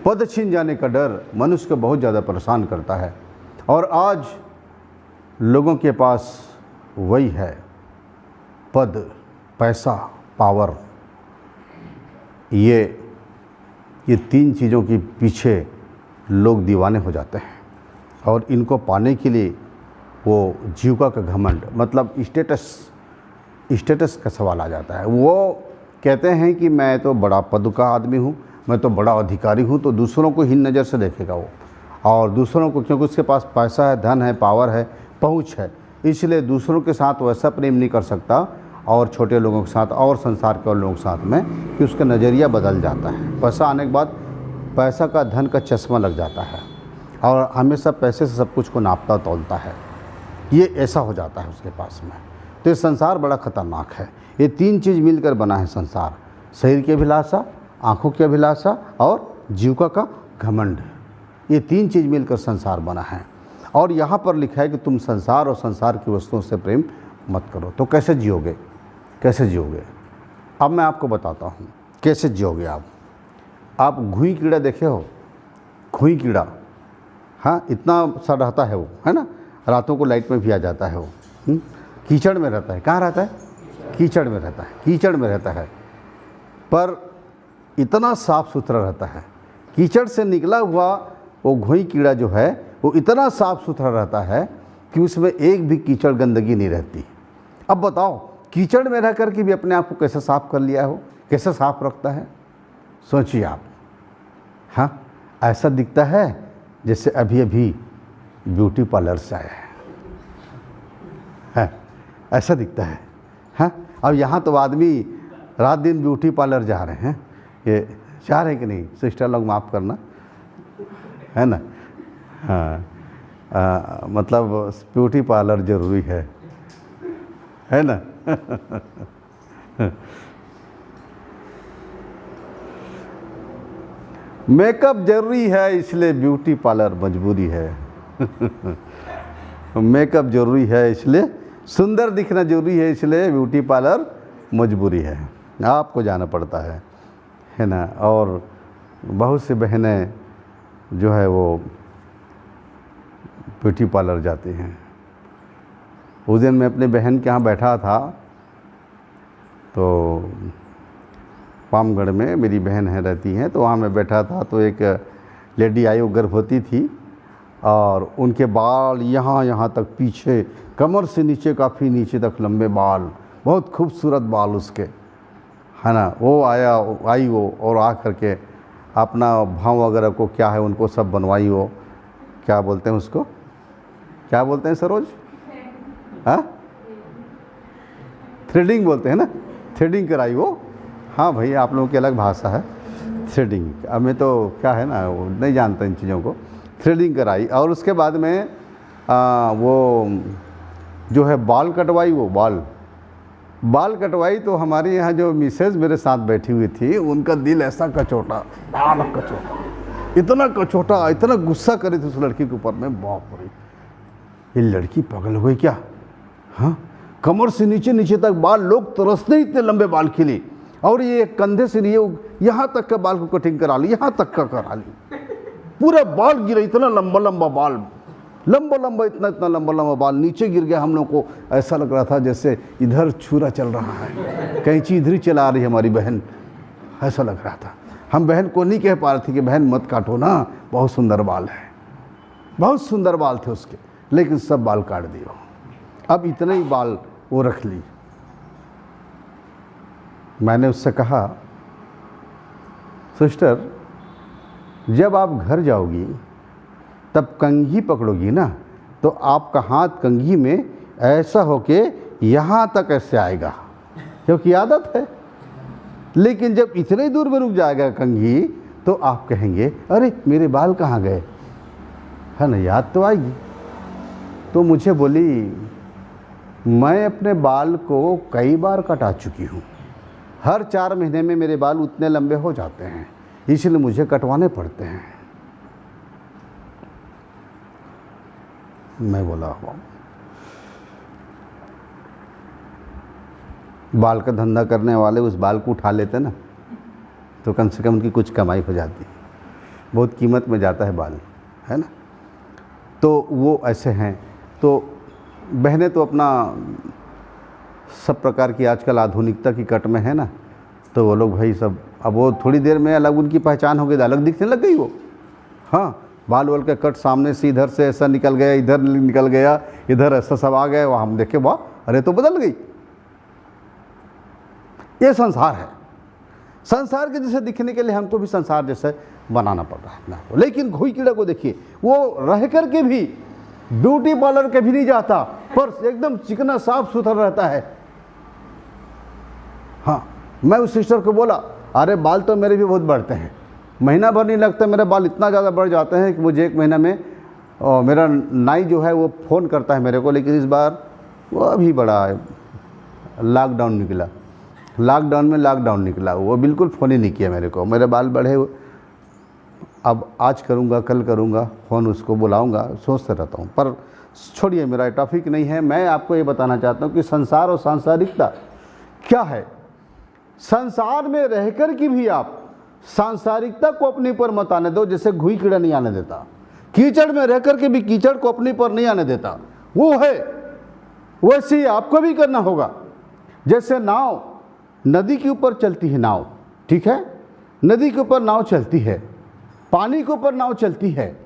S1: पद छीन जाने का डर मनुष्य को बहुत ज़्यादा परेशान करता है। और आज लोगों के पास वही है, पद, पैसा, पावर। ये तीन चीज़ों के पीछे लोग दीवाने हो जाते हैं, और इनको पाने के लिए वो जीविका का घमंड मतलब स्टेटस का सवाल आ जाता है। वो कहते हैं कि मैं तो बड़ा पद का आदमी हूँ, मैं तो बड़ा अधिकारी हूँ, तो दूसरों को हीन नज़र से देखेगा वो, और दूसरों को, क्योंकि उसके पास पैसा है, धन है, पावर है, पहुँच है, इसलिए दूसरों के साथ वैसा प्रेम नहीं कर सकता और छोटे लोगों के साथ और संसार के और लोगों के साथ में, कि उसका नज़रिया बदल जाता है। पैसा आने के बाद पैसा का, धन का चश्मा लग जाता है और हमेशा पैसे से सब कुछ को नापता तोलता है। ये ऐसा हो जाता है उसके पास में। तो ये संसार बड़ा ख़तरनाक है। ये तीन चीज़ मिलकर बना है संसार, शरीर की अभिलाषा, आँखों की अभिलाषा और जीविका का घमंड। ये तीन चीज़ मिलकर संसार बना है। और यहाँ पर लिखा है कि तुम संसार और संसार की वस्तुओं से प्रेम मत करो। तो कैसे जियोगे, कैसे जियोगे? अब मैं आपको बताता हूँ कैसे जियोगे आप घुई कीड़ा देखे हो? घुई कीड़ा, हाँ, इतना सा रहता है वो, है ना, रातों को लाइट में भी आ जाता है वो। कीचड़ में रहता है। कहाँ रहता है? कीचड़ में रहता है। कीचड़ में रहता है, पर इतना साफ़ सुथरा रहता है। कीचड़ से निकला हुआ वो घुई कीड़ा जो है वो इतना साफ़ सुथरा रहता है कि उसमें एक भी कीचड़ गंदगी नहीं रहती। अब बताओ, कीचड़ में रह कर के भी अपने आप को कैसे साफ़ कर लिया हो, कैसे साफ़ रखता है, सोचिए आप। हाँ, ऐसा दिखता है जैसे अभी अभी ब्यूटी पार्लर से आया है, ऐसा दिखता है। हाँ, अब यहाँ तो आदमी रात दिन ब्यूटी पार्लर जा रहे हैं, ये जा रहे हैं कि नहीं सिस्टर लोग, माफ़ करना, है ना। हाँ, मतलब ब्यूटी पार्लर ज़रूरी है ना। मेकअप जरूरी है, इसलिए ब्यूटी पार्लर मजबूरी है। मेकअप जरूरी है, इसलिए सुंदर दिखना जरूरी है, इसलिए ब्यूटी पार्लर मजबूरी है, आपको जाना पड़ता है ना। और बहुत सी बहनें जो है वो ब्यूटी पार्लर जाती हैं। उस दिन मैं अपने बहन के यहाँ बैठा था, तो पामगढ़ में मेरी बहन है रहती हैं, तो वहाँ मैं बैठा था, तो एक लेडी आई, वो गर्भवती थी, और उनके बाल यहाँ तक पीछे, कमर से नीचे, काफ़ी नीचे तक लंबे बाल, बहुत खूबसूरत बाल उसके, है ना। वो आई वो, और आ करके अपना भाव वगैरह को क्या है उनको सब बनवाई। वो क्या बोलते हैं उसको, क्या बोलते हैं सरोज? हाँ, थ्रेडिंग बोलते हैं ना, थ्रेडिंग कराई वो। हाँ भाई, आप लोगों की अलग भाषा है थ्रेडिंग, अब मैं तो क्या है ना, वो नहीं जानता इन चीज़ों को। थ्रेडिंग कराई, और उसके बाद में वो जो है बाल कटवाई, वो बाल कटवाई। तो हमारे यहाँ जो मिसेज मेरे साथ बैठी हुई थी, उनका दिल ऐसा कचोटा, बाल कचोटा, इतना कचोटा, इतना गुस्सा करे थे उस लड़की के ऊपर में, बाप रे, ये लड़की पागल हो गई क्या? हाँ, कमर से नीचे तक बाल, लोग तरसते ही इतने लंबे बाल के लिए, और ये कंधे से नहीं, यहाँ तक का बाल को कटिंग करा ली, यहाँ तक का करा ली, पूरा बाल गिरा, इतना लंबा बाल, इतना लंबा बाल नीचे गिर गया। हम लोग को ऐसा लग रहा था जैसे इधर छुरा चल रहा है, कहीं चीज इधर ही चला रही है हमारी बहन, ऐसा लग रहा था। हम बहन को नहीं कह पा रहे थे कि बहन मत काटो ना, बहुत सुंदर बाल है, बहुत सुंदर बाल थे उसके, लेकिन सब बाल काट दियो। अब इतने ही बाल वो रख ली। मैंने उससे कहा, सिस्टर जब आप घर जाओगी तब कंघी पकड़ोगी ना, तो आपका हाथ कंघी में ऐसा होके यहाँ तक ऐसे आएगा, क्योंकि आदत है। लेकिन जब इतने दूर में रुक जाएगा कंघी, तो आप कहेंगे अरे मेरे बाल कहाँ गए, है ना, याद तो आएगी। तो मुझे बोली, मैं अपने बाल को कई बार कटा चुकी हूँ, हर 4 महीने में मेरे बाल उतने लंबे हो जाते हैं, इसलिए मुझे कटवाने पड़ते हैं। मैं बोला, बाल का धंधा करने वाले उस बाल को उठा लेते ना, तो कम से कम उनकी कुछ कमाई हो जाती। बहुत कीमत में जाता है बाल, है ना। तो वो ऐसे हैं। तो बहनें तो अपना सब प्रकार की आजकल आधुनिकता की कट में है ना, तो वो लोग भाई सब, अब वो थोड़ी देर में अलग उनकी पहचान हो गई, अलग दिखने लग गई वो। हाँ, बाल वाल का कट सामने से इधर से ऐसा निकल गया, इधर निकल गया, इधर ऐसा सब आ गया, वहाँ हम देखे वाह अरे तो बदल गई। ये संसार है। संसार के जैसे दिखने के लिए हमको भी संसार जैसे बनाना पड़ रहा है अपना को। लेकिन घोई कीड़ा को देखिए, वो रह कर के भी ब्यूटी पार्लर के भी नहीं जाता, पर एकदम चिकना साफ सुथरा रहता है। हाँ, मैं उस सिस्टर को बोला, अरे बाल तो मेरे भी बहुत बढ़ते हैं, महीना भर नहीं लगता मेरे बाल इतना ज़्यादा बढ़ जाते हैं कि मुझे 1 महीना में मेरा नाई जो है वो फ़ोन करता है मेरे को। लेकिन इस बार वो अभी बड़ा लॉकडाउन निकला, लॉकडाउन निकला, वो बिल्कुल फ़ोन ही नहीं किया मेरे को। मेरे बाल बढ़े, अब आज करूँगा कल करूँगा, फ़ोन उसको बुलाऊँगा, सोचते रहता हूँ। पर छोड़िए, मेरा टॉपिक नहीं है। मैं आपको ये बताना चाहता हूँ कि संसार और सांसारिकता क्या है। संसार में रहकर के भी आप सांसारिकता को अपने पर मत आने दो, जैसे घुई कीड़ा नहीं आने देता। कीचड़ में रहकर के भी कीचड़ को अपने पर नहीं आने देता, वो है। वैसे ही आपको भी करना होगा। जैसे नाव नदी के ऊपर चलती है, नाव, ठीक है, नदी के ऊपर नाव चलती है, पानी के ऊपर नाव चलती है,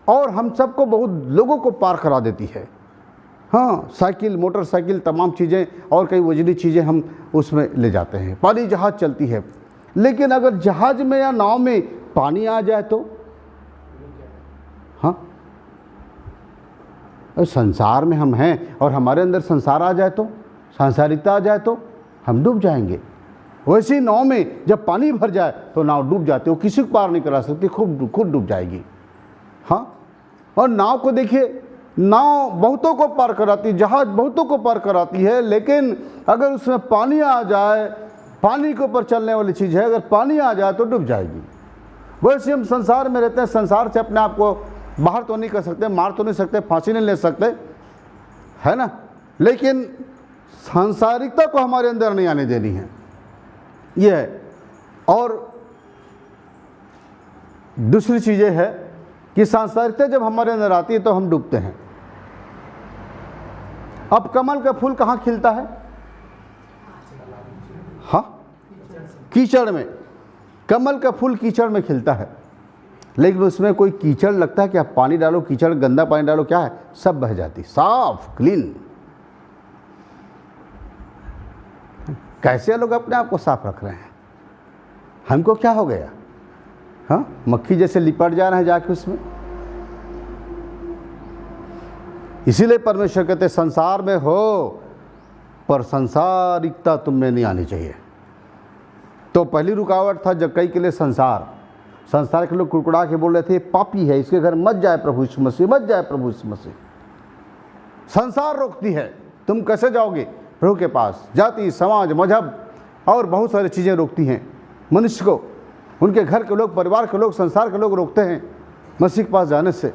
S1: और हम सबको, बहुत लोगों को पार करा देती है। हाँ, साइकिल, मोटरसाइकिल, तमाम चीज़ें और कई वजनी चीज़ें हम उसमें ले जाते हैं। पानी जहाज़ चलती है, लेकिन अगर जहाज में या नाव में पानी आ जाए तो, हाँ, संसार में हम हैं और हमारे अंदर संसार आ जाए तो, सांसारिकता आ जाए तो हम डूब जाएंगे। वैसे ही नाव में जब पानी भर जाए तो नाव डूब जाती है, वो किसी को पार नहीं करा सकती, खुद डूब जाएगी। हाँ, और नाव को देखिए, नाव बहुतों को पार कराती है, जहाज बहुतों को पार कराती है, लेकिन अगर उसमें पानी आ जाए, पानी के ऊपर चलने वाली चीज़ है, अगर पानी आ जाए तो डूब जाएगी। वैसे हम संसार में रहते हैं, संसार से अपने आप को बाहर तो नहीं कर सकते, मार तो नहीं सकते, फांसी नहीं ले सकते, है ना, लेकिन सांसारिकता को हमारे अंदर नहीं आने देनी है, ये है। और दूसरी चीज़ है कि सांसारिकता जब हमारे अंदर आती है तो हम डूबते हैं। अब कमल का फूल कहाँ खिलता है? हाँ, कीचड़ में। कमल का फूल कीचड़ में खिलता है, लेकिन उसमें कोई कीचड़ लगता है कि आप पानी डालो, कीचड़, गंदा पानी डालो, क्या है, सब बह जाती, साफ क्लीन। कैसे लोग अपने आप को साफ रख रहे हैं? हमको क्या हो गया? हाँ, मक्खी जैसे लिपट जा रहे हैं जाके उसमें। इसीलिए परमेश्वर कहते संसार में हो, पर संसारिकता तुम में नहीं आनी चाहिए। तो पहली रुकावट था जक्कई के लिए संसार। संसार के लोग कुड़कुड़ा के बोल रहे थे पापी है, इसके घर मत जाए प्रभु यीशु मसीह, मत जाए प्रभु यीशु मसीह। संसार रोकती है, तुम कैसे जाओगे प्रभु के पास? जाति, समाज, मजहब और बहुत सारी चीज़ें रोकती हैं मनुष्य को। उनके घर के लोग, परिवार के लोग, संसार के लोग रोकते हैं मसीह के पास जाने से।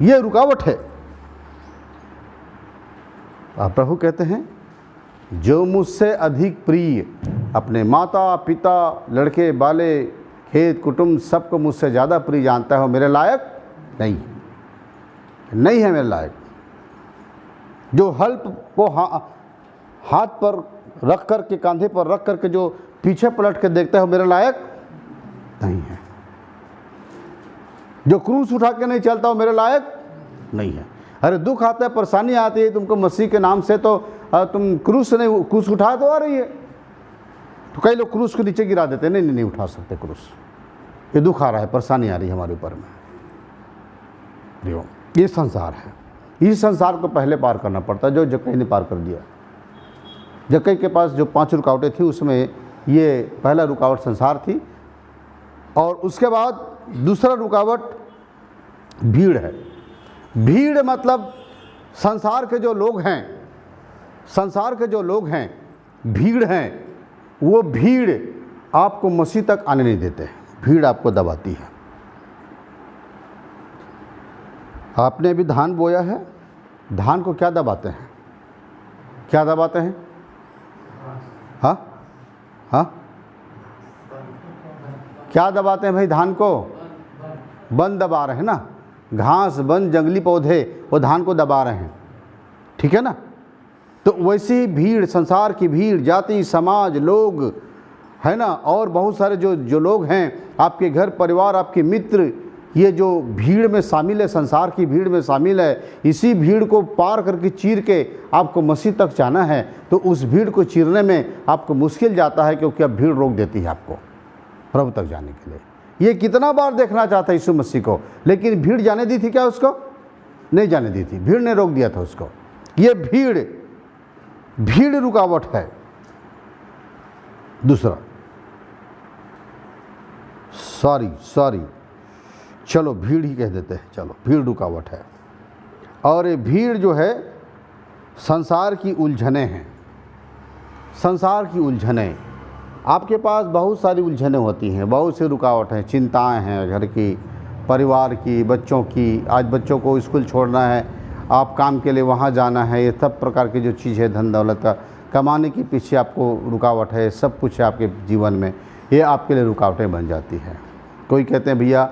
S1: ये रुकावट है। प्रभु कहते हैं जो मुझसे अधिक प्रिय अपने माता पिता, लड़के बाले, खेत कुटुंब सबको मुझसे ज़्यादा प्रिय जानता है, वो मेरे लायक नहीं है मेरे लायक। जो हल्प को हाथ पर रख कर के, कांधे पर रख कर के जो पीछे पलट के देखता है मेरे लायक नहीं है। जो क्रूस उठा के नहीं चलता वो मेरे लायक नहीं है। अरे दुख आता है, परेशानी आती है तुमको मसीह के नाम से, तो तुम क्रूस नहीं, क्रूस उठा तो आ रही है। तो कई लोग क्रूस को नीचे गिरा देते हैं, नहीं नहीं उठा सकते क्रूस, ये दुख आ रहा है, परेशानी आ रही है हमारे ऊपर में। देखो ये संसार है, इस संसार को पहले पार करना पड़ता है, जो जक्कई ने पार कर दिया। जक्कई के पास जो 5 रुकावटें थी उसमें ये पहला रुकावट संसार थी, और उसके बाद दूसरा रुकावट भीड़ है। भीड़ मतलब संसार के जो लोग हैं, संसार के जो लोग हैं, भीड़ हैं, वो भीड़ आपको मसीह तक आने नहीं देते, भीड़ आपको दबाती है। आपने अभी धान बोया है, धान को क्या दबाते हैं, क्या दबाते हैं? हाँ हाँ, क्या दबाते हैं भाई धान को? बन दबा रहे हैं ना, घास बन जंगली पौधे वो धान को दबा रहे हैं, ठीक है ना। तो वैसी ही भीड़, संसार की भीड़, जाति समाज लोग है ना, और बहुत सारे जो लोग हैं, आपके घर परिवार, आपके मित्र, ये जो भीड़ में शामिल है, संसार की भीड़ में शामिल है, इसी भीड़ को पार करके चीर के आपको मसीह तक जाना है, तो उस भीड़ को चीरने में आपको मुश्किल जाता है, क्योंकि अब भीड़ रोक देती है आपको प्रभु तक जाने के लिए। ये कितना बार देखना चाहता है यीशु मसीह को, लेकिन भीड़ जाने दी थी क्या उसको? नहीं जाने दी थी, भीड़ ने रोक दिया था उसको। ये भीड़ रुकावट है। दूसरा, सॉरी चलो भीड़ ही कह देते हैं, चलो भीड़ रुकावट है। और ये भीड़ जो है संसार की उलझनें हैं, संसार की उलझनें। आपके पास बहुत सारी उलझनें होती हैं, बहुत सी रुकावट हैं, चिंताएं हैं, घर की, परिवार की, बच्चों की। आज बच्चों को स्कूल छोड़ना है, आप काम के लिए वहाँ जाना है, ये सब प्रकार की जो चीज़ है, धन दौलत का कमाने के पीछे आपको रुकावट है, सब कुछ है आपके जीवन में, ये आपके लिए रुकावटें बन जाती हैं। कोई कहते हैं भैया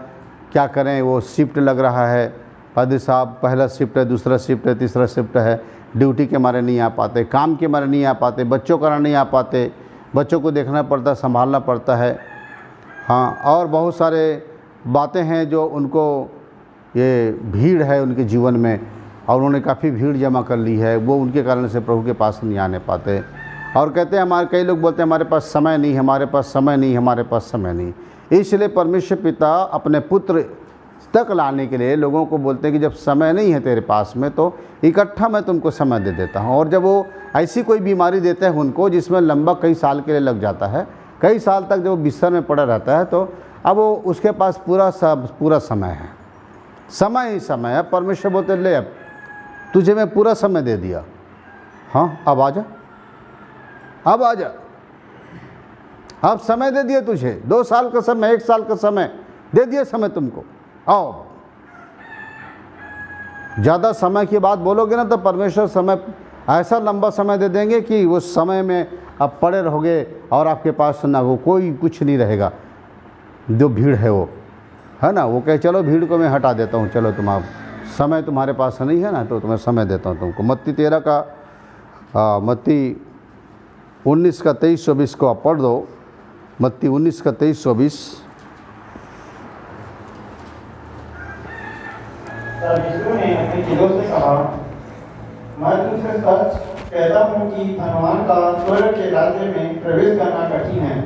S1: क्या करें, वो शिफ्ट लग रहा है, पादरी साहब पहला शिफ्ट है, दूसरा शिफ्ट है, तीसरा शिफ्ट है, ड्यूटी के मारे नहीं आ पाते, काम के मारे नहीं आ पाते, बच्चों का नहीं आ पाते, बच्चों को देखना पड़ता है, संभालना पड़ता है। हाँ, और बहुत सारे बातें हैं जो उनको, ये भीड़ है उनके जीवन में, और उन्होंने काफ़ी भीड़ जमा कर ली है, वो उनके कारण से प्रभु के पास नहीं आने पाते। और कहते हैं, हमारे कई लोग बोलते हैं हमारे पास समय नहीं, हमारे पास समय नहीं, हमारे पास समय नहीं। इसलिए परमेश्वर पिता अपने पुत्र तक लाने के लिए लोगों को बोलते हैं कि जब समय नहीं है तेरे पास में, तो इकट्ठा मैं तुमको समय दे देता हूँ। और जब वो ऐसी कोई बीमारी देते हैं उनको जिसमें लंबा कई साल के लिए लग जाता है, कई साल तक जब वो बिस्तर में पड़ा रहता है, तो अब वो उसके पास पूरा समय है, समय ही समय है। परमेश्वर बोलते ले अब तुझे मैं पूरा समय दे दिया, हाँ अब आ जा, अब आ जा, अब समय दे दिया तुझे, 2 साल का समय, 1 साल का समय दे दिया समय तुमको, आओ। ज़्यादा समय की बात बोलोगे ना तो परमेश्वर समय ऐसा लंबा समय दे देंगे कि उस समय में आप पड़े रहोगे और आपके पास ना वो कोई कुछ नहीं रहेगा। जो भीड़ है वो है ना, वो कहे चलो भीड़ को मैं हटा देता हूँ, चलो तुम आप, समय तुम्हारे पास नहीं है ना, तो तुम्हें समय देता हूँ तुमको। मत्ती 19 का 23-24 को आप पढ़ दो। मत्ती 19 का 23-24।
S3: तब यीशु ने अपने चेलों से कहा, मैं तुमसे सच कहता हूँ कि धनवान का स्वर्ग के राज्य में प्रवेश करना कठिन है।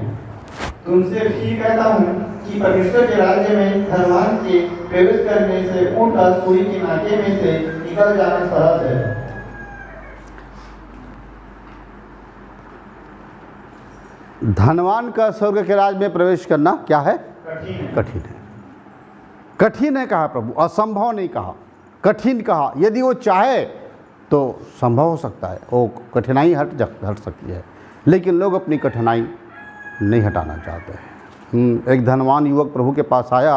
S3: तुमसे भी कहता हूँ कि परमेश्वर के राज्य में धनवान के प्रवेश करने से ऊँट का सुई के नाके में से निकल जाना सहज है।
S1: धनवान का स्वर्ग के राज्य में प्रवेश करना क्या है?
S3: कठिन है।
S1: कठिन है। कठिन है कहा प्रभु, असंभव नहीं कहा, कठिन कहा। यदि वो चाहे तो संभव हो सकता है, वो कठिनाई हट सकती है, लेकिन लोग अपनी कठिनाई नहीं हटाना चाहते हैं। एक धनवान युवक प्रभु के पास आया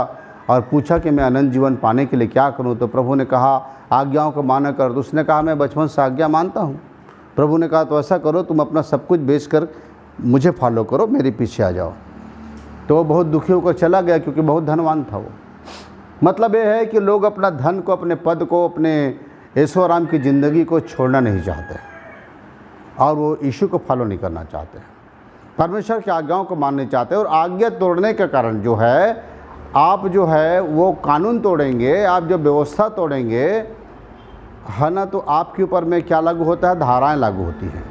S1: और पूछा कि मैं अनंत जीवन पाने के लिए क्या करूं? तो प्रभु ने कहा आज्ञाओं को माना कर। तो उसने कहा मैं बचपन से आज्ञा मानता हूं। प्रभु ने कहा तो ऐसा करो, तुम अपना सब कुछ बेचकर मुझे फॉलो करो, मेरे पीछे आ जाओ। तो वो बहुत दुखी होकर चला गया, क्योंकि बहुत धनवान था वो। मतलब ये है कि लोग अपना धन को, अपने पद को, अपने ऐशो आराम की ज़िंदगी को छोड़ना नहीं चाहते, और वो यीशु को फॉलो नहीं करना चाहते। परमेश्वर की आज्ञाओं को मानने चाहते हैं, और आज्ञा तोड़ने के कारण जो है आप जो है वो कानून तोड़ेंगे, आप जो व्यवस्था तोड़ेंगे, है ना, तो आपके ऊपर में क्या लागू होता है? धाराएं लागू होती हैं,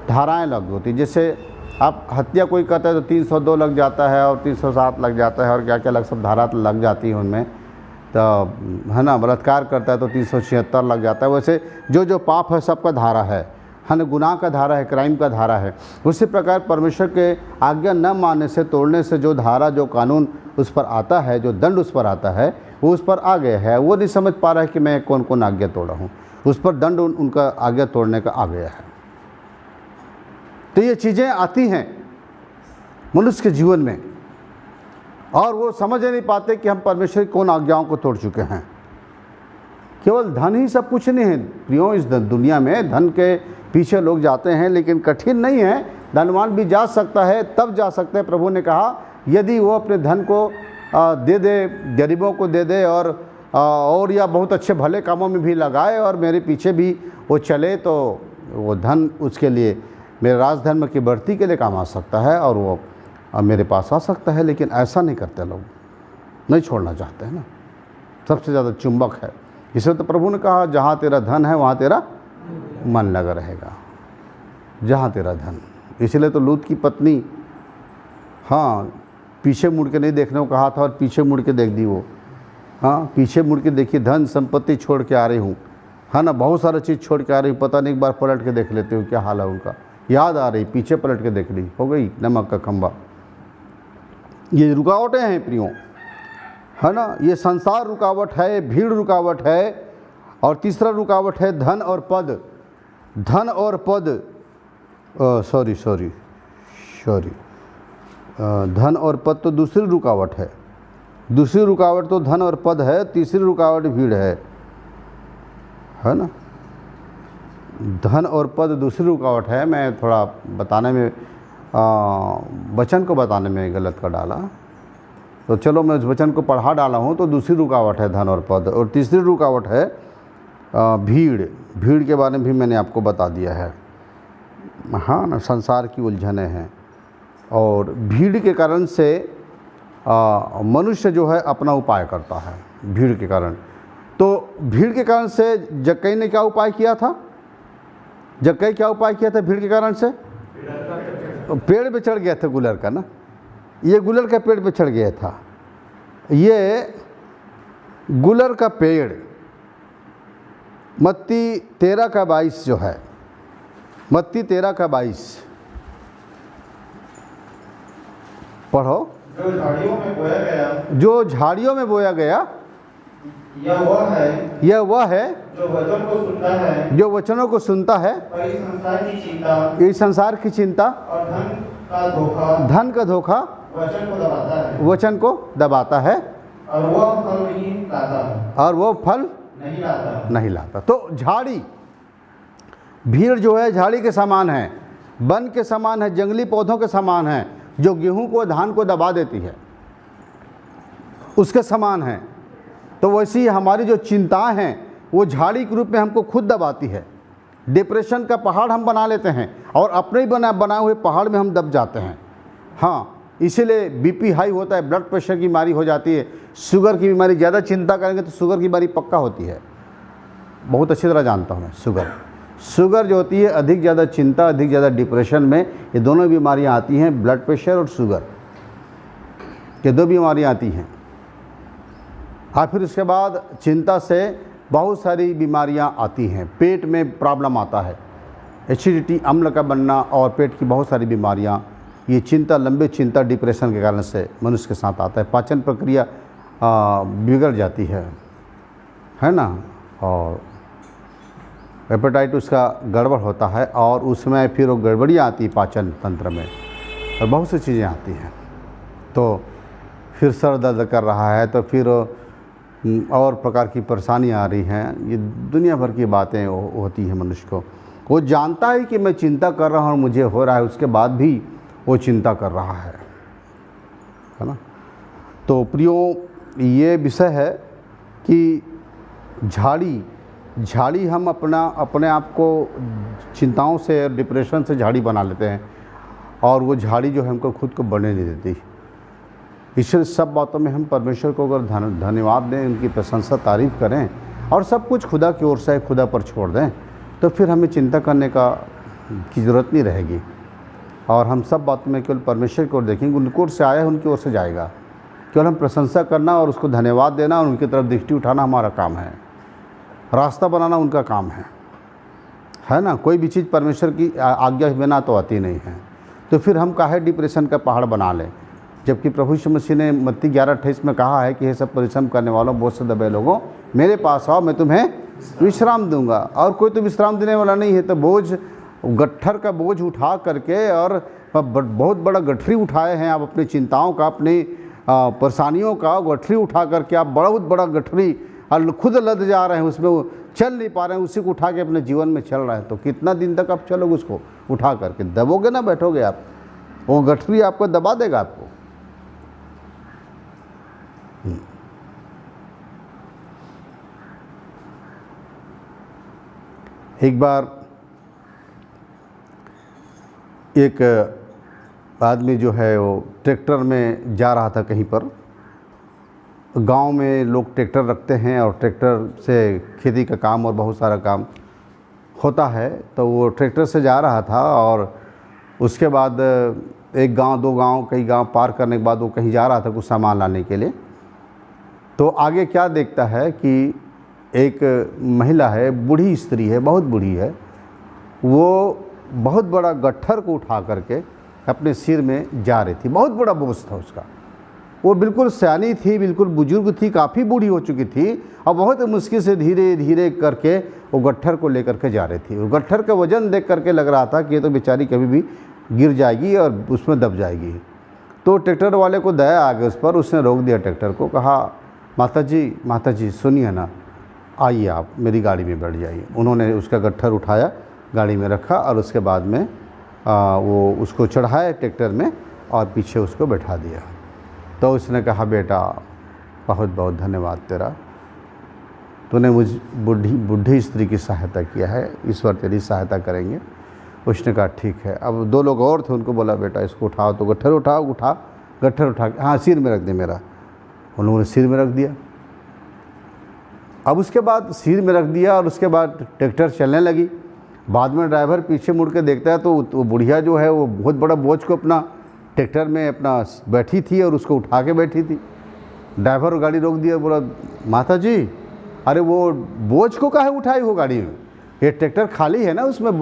S1: धाराएं लागू होती हैं। जैसे आप हत्या कोई करता है तो 302 लग जाता है और 307 लग जाता है और क्या क्या सब धारा लग जाती है उनमें, तो है ना, बलात्कार करता है तो 376 लग जाता है। वैसे जो जो पाप है सबका धारा है ना, गुनाह का धारा है, क्राइम का धारा है। उसी प्रकार परमेश्वर के आज्ञा न मानने से, तोड़ने से जो धारा, जो कानून उस पर आता है, जो दंड उस पर आता है, वो उस पर आ गया है। वो नहीं समझ पा रहा है कि मैं कौन कौन आज्ञा तोड़ा हूँ, उस पर दंड उनका आज्ञा तोड़ने का आ गया है। तो ये चीज़ें आती हैं मनुष्य के जीवन में, और वो समझ नहीं पाते कि हम परमेश्वर की कौन आज्ञाओं को तोड़ चुके हैं। केवल धन ही सब कुछ नहीं है प्रियो, इस दुनिया में धन के पीछे लोग जाते हैं, लेकिन कठिन नहीं है। धनवान भी जा सकता है, तब जा सकते हैं। प्रभु ने कहा यदि वो अपने धन को दे दे, गरीबों को दे दे, और या बहुत अच्छे भले कामों में भी लगाए और मेरे पीछे भी वो चले, तो वो धन उसके लिए, मेरे राजधर्म की बढ़ती के लिए काम आ सकता है और वो मेरे पास आ सकता है। लेकिन ऐसा नहीं करते लोग, नहीं छोड़ना चाहते हैं ना। सबसे ज़्यादा चुंबक है। इसलिए तो प्रभु ने कहा जहाँ तेरा धन है वहाँ तेरा मन लगा रहेगा, जहाँ तेरा धन। इसलिए तो लूत की पत्नी, हाँ, पीछे मुड़ के नहीं देखने को कहा था और पीछे मुड़ के देख दी वो। हाँ, पीछे मुड़ के देखी, धन संपत्ति छोड़ के आ रही हूँ, है ना, बहुत सारा चीज़ छोड़ के आ रही हूँ, पता नहीं एक बार पलट के देख लेते हो क्या हाल है उनका। याद आ रही, पीछे पलट के देख ली, हो गई नमक का खंबा। ये रुकावटें हैं प्रियो, है ना। ये संसार रुकावट है, भीड़ रुकावट है, और तीसरा रुकावट है धन और पद। धन और पद, सॉरी, धन और पद तो दूसरी रुकावट है। दूसरी रुकावट तो धन और पद है, तीसरी रुकावट भीड़ है ना। धन और पद दूसरी रुकावट है। मैं थोड़ा बताने में, वचन को बताने में गलत कर डाला, तो चलो मैं उस वचन को पढ़ा डाला हूँ। तो दूसरी रुकावट है धन और पद, और तीसरी रुकावट है भीड़। भीड़ के बारे में भी मैंने आपको बता दिया है, हाँ ना। संसार की उलझनें हैं, और भीड़ के कारण से मनुष्य जो है अपना उपाय करता है, भीड़ के कारण। तो भीड़ के कारण से जक्कई ने क्या उपाय किया था? जक्कई क्या उपाय किया था भीड़ के कारण से? पेड़ पे चढ़ गया था गुलर का ना, ये गुलर का पेड़ पे चढ़ गया था। ये गुलर का पेड़ मत्ती 13:22 जो है, मत्ती 13:22 पढ़ो।
S3: जो झाड़ियों में बोया गया,
S1: जो झाड़ियों में बोया गया,
S3: यह वह है जो वचन को सुनता है,
S1: जो वचनों को सुनता है,
S3: और इस संसार की चिंता,
S1: इस संसार की चिंता
S3: और धन का धोखा वचन को दबाता है, और वह फल नहीं लाता। तो झाड़ी, भीड़ जो है झाड़ी के समान है, वन के समान है, जंगली पौधों के समान है, जो गेहूं को, धान को दबा देती है, उसके समान है। तो वैसी ही हमारी जो चिंताएं हैं वो झाड़ी के रूप में हमको खुद दबाती है। डिप्रेशन का पहाड़ हम बना लेते हैं और अपने ही बनाए हुए पहाड़ में हम दब जाते हैं। हाँ, इसीलिए बीपी हाई होता है, ब्लड प्रेशर की बीमारी हो जाती है, शुगर की बीमारी। ज़्यादा चिंता करेंगे तो शुगर की बीमारी पक्का होती है, बहुत अच्छी तरह जानता हूँ मैं। शुगर जो होती है, अधिक ज़्यादा चिंता, अधिक ज़्यादा डिप्रेशन में ये दोनों बीमारियाँ आती हैं। ब्लड प्रेशर और शुगर, ये दो बीमारियाँ आती हैं। और फिर उसके बाद चिंता से बहुत सारी बीमारियां आती हैं। पेट में प्रॉब्लम आता है, एसिडिटी, अम्ल का बनना, और पेट की बहुत सारी बीमारियां, ये चिंता, लंबे चिंता, डिप्रेशन के कारण से मनुष्य के साथ आता है। पाचन प्रक्रिया बिगड़ जाती है ना, और हेपेटाइटिस उसका गड़बड़ होता है, और उसमें फिर वो गड़बड़ियाँ आती है पाचन तंत्र में, और बहुत सी चीज़ें आती हैं। तो फिर सर दर्द कर रहा है, तो फिर और प्रकार की परेशानियाँ आ रही हैं। ये दुनिया भर की बातें होती हैं मनुष्य को। वो जानता है कि मैं चिंता कर रहा हूँ, मुझे हो रहा है, उसके बाद भी वो चिंता कर रहा है ना। तो प्रियो, ये विषय है कि झाड़ी हम अपने आप को चिंताओं से, डिप्रेशन से झाड़ी बना लेते हैं।
S1: और वो झाड़ी जो है हमको खुद को बढ़ने नहीं देती। इसलिए सब बातों में हम परमेश्वर को अगर धन्यवाद दें, उनकी प्रशंसा तारीफ़ करें और सब कुछ खुदा की ओर से खुदा पर छोड़ दें, तो फिर हमें चिंता करने की ज़रूरत नहीं रहेगी और हम सब बातों में केवल परमेश्वर की ओर देखेंगे। उनकी ओर से आया है, उनकी ओर से जाएगा। केवल हम प्रशंसा करना और उसको धन्यवाद देना और उनकी तरफ दृष्टि उठाना हमारा काम है। रास्ता बनाना उनका काम है ना। कोई भी चीज़ परमेश्वर की आज्ञा के बिना तो आती नहीं है। तो फिर हम काहे डिप्रेशन का पहाड़ बना लें, जबकि प्रभु यीशु मसीह ने मत्ती 11:28 में कहा है कि ये सब परिश्रम करने वालों, बोझ से दबे लोगों, मेरे पास आओ, मैं तुम्हें विश्राम दूंगा। और कोई तो विश्राम देने वाला नहीं है। तो बोझ, गट्ठर का बोझ उठा करके, और बहुत बड़ा गठरी उठाए हैं आप अपनी चिंताओं का, अपनी परेशानियों का गठरी उठा करके आप बहुत बड़ा गठरी और खुद लद जा रहे हैं, उसमें वो चल नहीं पा रहे हैं, उसी को उठा के अपने जीवन में चल रहे हैं। तो कितना दिन तक आप चलोगे उसको उठा करके? दबोगे ना बैठोगे आप, वो गठरी आपको दबा देगा आपको। एक बार एक आदमी जो है वो ट्रैक्टर में जा रहा था कहीं पर। गांव में लोग ट्रैक्टर रखते हैं और ट्रैक्टर से खेती का काम और बहुत सारा काम होता है। तो वो ट्रैक्टर से जा रहा था और उसके बाद एक गांव, दो गांव, कई गांव पार करने के बाद वो कहीं जा रहा था कुछ सामान लाने के लिए। तो आगे क्या देखता है कि एक महिला है, बूढ़ी स्त्री है, बहुत बूढ़ी है, वो बहुत बड़ा गट्ठर को उठा करके अपने सिर में जा रही थी। बहुत बड़ा बोझ था उसका। वो बिल्कुल सयानी थी, बिल्कुल बुजुर्ग थी, काफ़ी बूढ़ी हो चुकी थी और बहुत मुश्किल से धीरे धीरे करके वो गट्ठर को लेकर के जा रही थी। वो गट्ठर का वजन देख करके लग रहा था कि ये तो बेचारी कभी भी गिर जाएगी और उसमें दब जाएगी। तो ट्रैक्टर वाले को दया आ गई उस पर। उसने रोक दिया ट्रैक्टर को, कहा माता जी सुनिए ना, आइए आप मेरी गाड़ी में बैठ जाइए। उन्होंने उसका गट्ठर उठाया, गाड़ी में रखा और उसके बाद में वो उसको चढ़ाया ट्रैक्टर में और पीछे उसको बैठा दिया। तो उसने कहा, बेटा बहुत बहुत धन्यवाद तेरा, तूने मुझ बूढ़ी स्त्री की सहायता किया है, ईश्वर तेरी सहायता करेंगे। उसने कहा ठीक है। अब दो लोग और थे, उनको बोला बेटा इसको उठाओ। तो गट्ठर उठा के हाँ सिर में रख दे मेरा। उन्होंने सिर में रख दिया। अब उसके बाद सिर में रख दिया और उसके बाद ट्रैक्टर चलने लगी। बाद में ड्राइवर पीछे मुड़ के देखता है तो वो बुढ़िया जो है वो बहुत बड़ा बोझ को अपना ट्रैक्टर में अपना बैठी थी और उसको उठा के बैठी थी। ड्राइवर गाड़ी रोक दिया, बोला माता जी अरे वो बोझ को काहे उठाई हो गाड़ी में? ये ट्रैक्टर खाली है ना, उसमें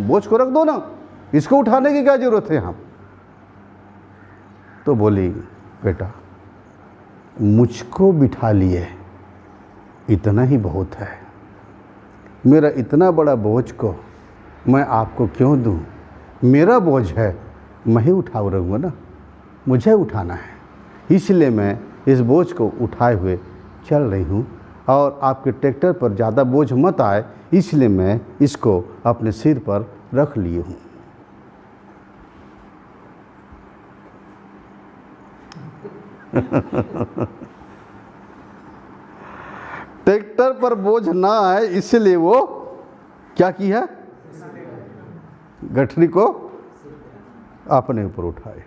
S1: बोझ को रख दो ना, इसको उठाने की क्या ज़रूरत है यहाँ? तो बोली बेटा मुझको बिठा लिए इतना ही बहुत है, मेरा इतना बड़ा बोझ को मैं आपको क्यों दूं? मेरा बोझ है, मैं ही उठा रहूँगा ना, मुझे उठाना है, इसलिए मैं इस बोझ को उठाए हुए चल रही हूँ और आपके ट्रैक्टर पर ज़्यादा बोझ मत आए, इसलिए मैं इसको अपने सिर पर रख लिए हूँ। ट्रैक्टर पर बोझ ना आए इसलिए वो क्या किया, गठरी को अपने ऊपर उठाए।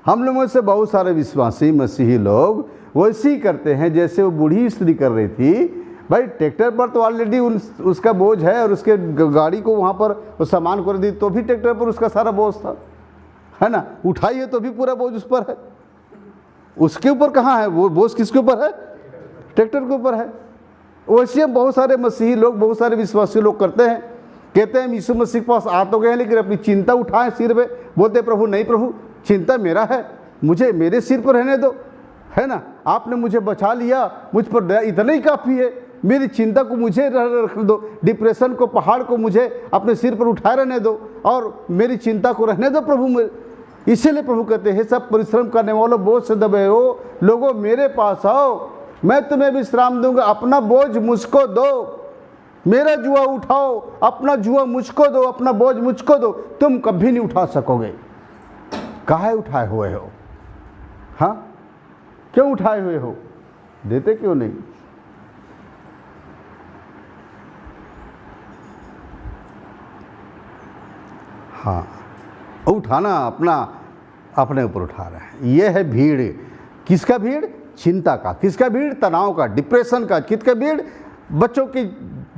S1: हम लोगों से बहुत सारे विश्वासी मसीही लोग वैसे ही करते हैं जैसे वो बूढ़ी स्त्री कर रही थी। भाई ट्रैक्टर पर तो ऑलरेडी उसका बोझ है और उसके गाड़ी को वहाँ पर वो सामान कर दी तो भी ट्रैक्टर पर उसका सारा बोझ था, है ना। उठाई है तो भी पूरा बोझ उस पर है, उसके ऊपर कहाँ है वो बोझ? किसके ऊपर है? ट्रैक्टर के ऊपर है। वैसे हम बहुत सारे मसीही लोग, बहुत सारे विश्वासी लोग करते हैं, कहते हैं हम यीशु मसीह के पास आ तो गए लेकिन अपनी चिंता उठाएं सिर पे, बोलते प्रभु नहीं प्रभु चिंता मेरा है, मुझे मेरे सिर पर रहने दो, है ना। आपने मुझे बचा लिया, मुझ पर दया इतना ही काफ़ी है, मेरी चिंता को मुझे रख दो, डिप्रेशन को, पहाड़ को मुझे अपने सिर पर उठाए रहने दो और मेरी चिंता को रहने दो प्रभु। इसीलिए प्रभु कहते हैं सब परिश्रम करने वालों, बोझ से दबे हो लोगों मेरे पास आओ, मैं तुम्हें विश्राम दूंगा। अपना बोझ मुझको दो, मेरा जुआ उठाओ, अपना जुआ मुझको दो, अपना बोझ मुझको दो, तुम कभी नहीं उठा सकोगे। काहे उठाए हुए हो? हाँ क्यों उठाए हुए हो? देते क्यों नहीं? हाँ उठाना अपना अपने ऊपर उठा रहे हैं। ये है भीड़। किसका भीड़? चिंता का। किसका भीड़? तनाव का, डिप्रेशन का। किसका भीड़? बच्चों की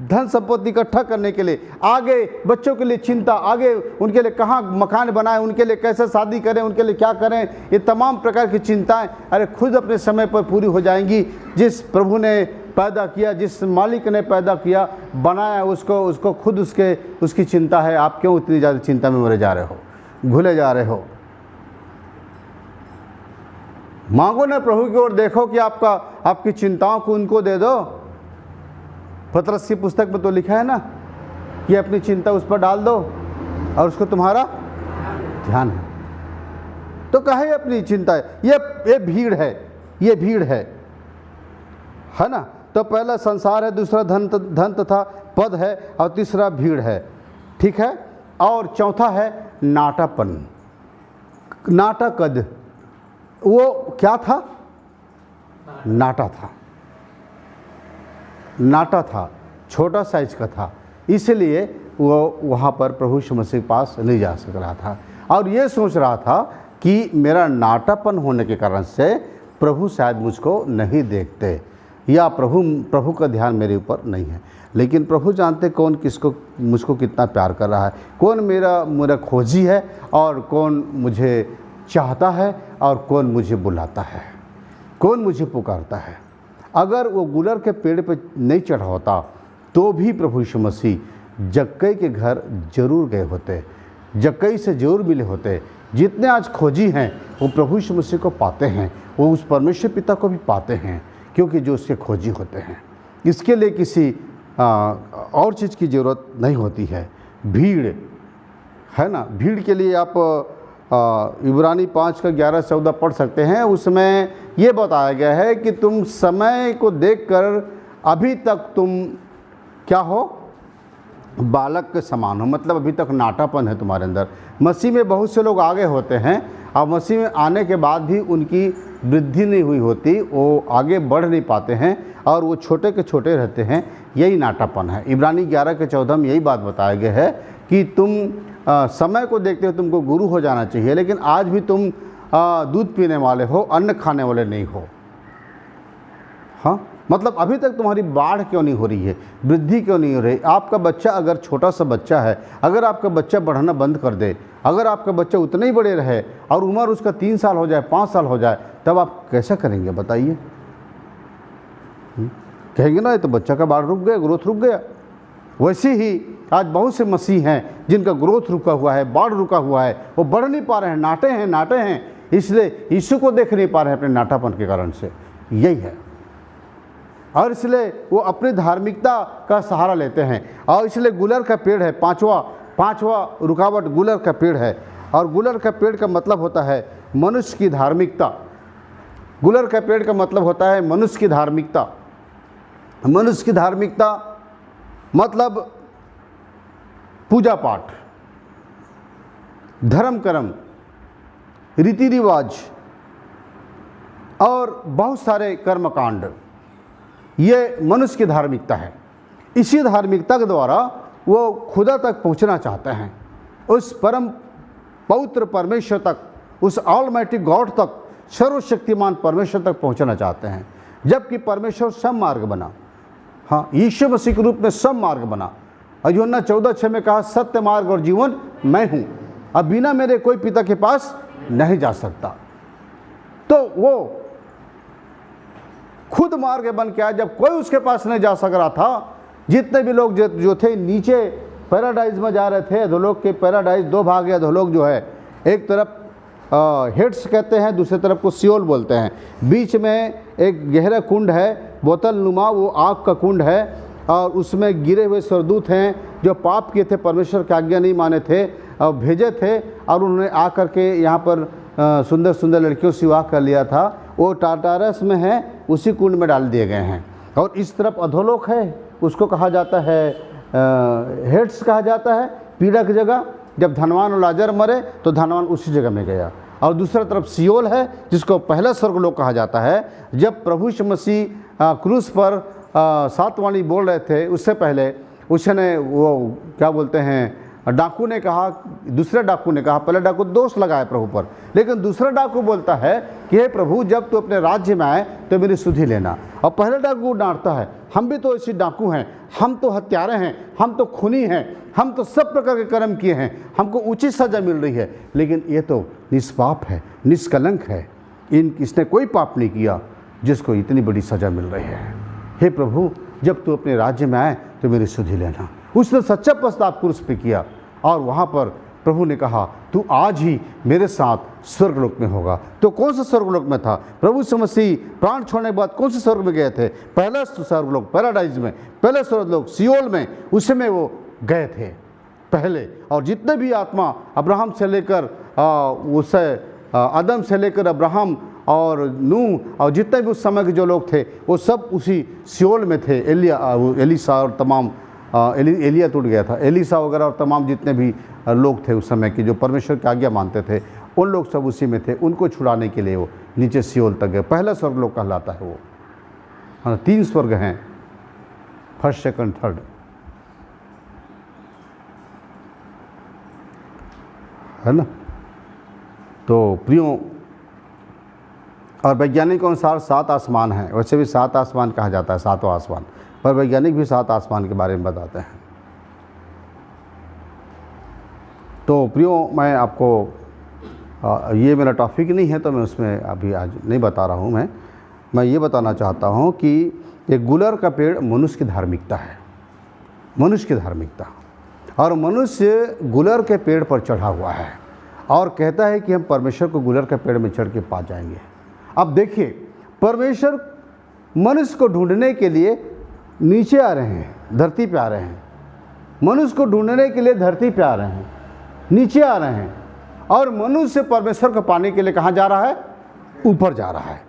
S1: धन संपत्ति इकट्ठा करने के लिए, आगे बच्चों के लिए चिंता, आगे उनके लिए कहाँ मकान बनाएं, उनके लिए कैसे शादी करें, उनके लिए क्या करें, ये तमाम प्रकार की चिंताएं अरे खुद अपने समय पर पूरी हो जाएंगी। जिस प्रभु ने पैदा किया, जिस मालिक ने पैदा किया, बनाया, उसको खुद उसकी चिंता है। आप क्यों इतनी ज़्यादा चिंता में मरे जा रहे हो, भूले जा रहे हो? मांगो ना प्रभु की ओर, देखो कि आपकी चिंताओं को उनको दे दो। पतरस की पुस्तक में तो लिखा है ना कि अपनी चिंता उस पर डाल दो और उसको तुम्हारा ध्यान है। तो कहे अपनी चिंता है। ये भीड़ है, ये भीड़ है ना। तो पहला संसार है, दूसरा धन तथा पद है, और तीसरा भीड़ है। ठीक है। और चौथा है नाटापन, नाटाकद। वो क्या था? नाटा था, नाटा था, छोटा साइज का था, इसलिए वो वहाँ पर प्रभु यीशु मसीह के पास नहीं जा सक रहा था और ये सोच रहा था कि मेरा नाटापन होने के कारण से प्रभु शायद मुझको नहीं देखते या प्रभु का ध्यान मेरे ऊपर नहीं है। लेकिन प्रभु जानते कौन मुझको कितना प्यार कर रहा है, कौन मेरा खोजी है और कौन मुझे चाहता है और कौन मुझे बुलाता है, कौन मुझे पुकारता है। अगर वो गुलर के पेड़ पे नहीं चढ़ा होता तो भी प्रभु यीशु मसीह जक्कई के घर जरूर गए होते, जक्कई से जरूर मिले होते। जितने आज खोजी हैं वो प्रभु यीशु मसीह को पाते हैं, वो उस परमेश्वर पिता को भी पाते हैं, क्योंकि जो उसके खोजी होते हैं। इसके लिए किसी और चीज़ की ज़रूरत नहीं होती है। भीड़ है ना, भीड़ के लिए आप इब्रानी 5:11-14 पढ़ सकते हैं। उसमें ये बताया गया है कि तुम समय को देखकर अभी तक तुम क्या हो? बालक के समान हो, मतलब अभी तक नाटापन है तुम्हारे अंदर। मसीह में बहुत से लोग आगे होते हैं और मसीह में आने के बाद भी उनकी वृद्धि नहीं हुई होती, वो आगे बढ़ नहीं पाते हैं और वो छोटे के छोटे रहते हैं। यही नाटापन है। इब्रानी 11:14 में यही बात बताया गया है कि तुम समय को देखते हो तुमको गुरु हो जाना चाहिए, लेकिन आज भी तुम दूध पीने वाले हो, अन्न खाने वाले नहीं हो। हाँ, मतलब अभी तक तुम्हारी बाढ़ क्यों नहीं हो रही है, वृद्धि क्यों नहीं हो रही? आपका बच्चा अगर छोटा सा बच्चा है, अगर आपका बच्चा बढ़ना बंद कर दे, अगर आपका बच्चा उतना ही बड़े रहे और उम्र उसका 3 साल हो जाए, 5 साल हो जाए, तब आप कैसा करेंगे बताइए? कहेंगे ना ये तो बच्चा का बाढ़ रुक गया, ग्रोथ रुक गया। वैसे ही आज बहुत से मसीह हैं जिनका ग्रोथ रुका हुआ है, बाढ़ रुका हुआ है, वो बढ़ नहीं पा रहे हैं, नाटे हैं, इसलिए यीशु को देख नहीं पा रहे हैं अपने नाटापन के कारण से। यही है। और इसलिए वो अपनी धार्मिकता का सहारा लेते हैं और इसलिए गुलर का पेड़ है। पांचवा रुकावट गुलर का पेड़ है। और गुलर का पेड़ का मतलब होता है मनुष्य की धार्मिकता। गुलर का पेड़ का मतलब होता है मनुष्य की धार्मिकता। मनुष्य की धार्मिकता मतलब पूजा पाठ, धर्म कर्म, रीति रिवाज और बहुत सारे कर्मकांड, ये मनुष्य की धार्मिकता है। इसी धार्मिकता के द्वारा वो खुदा तक पहुंचना चाहते हैं, उस परम पवित्र परमेश्वर तक, उस ऑलमाइटी गॉड तक, सर्वशक्तिमान परमेश्वर तक पहुंचना चाहते हैं। जबकि परमेश्वर सब मार्ग बना, हाँ, यीशु मसीह के रूप में सब मार्ग बना। और यूहन्ना 14:6 में कहा सत्य मार्ग और जीवन मैं हूँ, अब बिना मेरे कोई पिता के पास नहीं जा सकता। तो वो खुद मार्ग बन के आया। जब कोई उसके पास नहीं जा सक रहा था, जितने भी लोग जो थे नीचे पैराडाइज में जा रहे थे, अधोलोक के पैराडाइज 2 भाग है। अधोलोक जो है एक तरफ हेड्स कहते हैं, दूसरी तरफ को सियोल बोलते हैं। बीच में एक गहरा कुंड है, बोतल नुमा, वो आग का कुंड है और उसमें गिरे हुए स्वर्गदूत हैं जो पाप किए थे, परमेश्वर की आज्ञा नहीं माने थे और भेजे थे और उन्होंने आकर के यहाँ पर सुंदर सुंदर लड़कियों से विवाह कर लिया था। वो टाटारस में है, उसी कुंड में डाल दिए गए हैं। और इस तरफ अधोलोक है, उसको कहा जाता है हेड्स कहा जाता है, पीड़ा की जगह। जब धनवान और लाजर मरे तो धनवान उसी जगह में गया। और दूसरा तरफ सियोल है, जिसको पहला स्वर्गलोक कहा जाता है। जब प्रभु यीशु मसीह क्रूस पर 7 वाणी बोल रहे थे, उससे पहले उसने वो क्या बोलते हैं डाकू ने कहा, दूसरे डाकू ने कहा, पहले डाकू दोष लगाए प्रभु पर, लेकिन दूसरा डाकू बोलता है कि हे प्रभु, जब तू अपने राज्य में आए तो मेरी सुधि लेना। और पहले डाकू डांटता है, हम भी तो ऐसे डाकू हैं, हम तो हत्यारे हैं, हम तो खूनी हैं, हम तो सब प्रकार के कर्म किए हैं, हमको उचित सजा मिल रही है, लेकिन ये तो निष्पाप है, निष्कलंक है, इसने कोई पाप नहीं किया जिसको इतनी बड़ी सजा मिल रही है। हे प्रभु, जब तू अपने राज्य में आए तो मेरी सुधि लेना। उसने सच्चा पश्चाताप क्रूस पे किया और वहाँ पर प्रभु ने कहा, तू आज ही मेरे साथ स्वर्गलोक में होगा। तो कौन सा स्वर्गलोक में था? प्रभु यीशु मसीह प्राण छोड़ने के बाद कौन से स्वर्ग में गए थे? पहला स्वर्गलोक, पैराडाइज में, पहले स्वर्गलोक सियोल में, उसमें वो गए थे पहले। और जितने भी आत्मा अब्राहम से लेकर उस आदम से लेकर अब्राहम और नूह और जितने भी उस समय के जो लोग थे वो सब उसी सियोल में थे। एलिसा और तमाम एलिया टूट गया था, एलिसा वगैरह और तमाम जितने भी लोग थे उस समय के जो परमेश्वर की आज्ञा मानते थे, उन लोग सब उसी में थे। उनको छुड़ाने के लिए वो नीचे सियोल तक गए। पहला स्वर्गलोक कहलाता है वो। हाँ, 3 स्वर्ग हैं, फर्स्ट, सेकंड, थर्ड, है ना। तो प्रियो, और वैज्ञानिक के अनुसार 7 आसमान हैं। वैसे भी 7 आसमान कहा जाता है, 7वां आसमान, पर वैज्ञानिक भी 7 आसमान के बारे में बताते हैं। तो प्रियो, मैं आपको ये मेरा टॉपिक नहीं है तो मैं उसमें अभी आज नहीं बता रहा हूँ। मैं ये बताना चाहता हूँ कि एक गुलर का पेड़ मनुष्य की धार्मिकता है, मनुष्य की धार्मिकता। और मनुष्य गुलर के पेड़ पर चढ़ा हुआ है और कहता है कि हम परमेश्वर को गुलर के पेड़ में चढ़ के पा जाएंगे। अब देखिए, परमेश्वर मनुष्य को ढूंढने के लिए नीचे आ रहे हैं, धरती पे आ रहे हैं। मनुष्य को ढूंढने के लिए धरती पे आ रहे हैं, नीचे आ रहे हैं। और मनुष्य परमेश्वर को पाने के लिए कहाँ जा रहा है? ऊपर जा रहा है,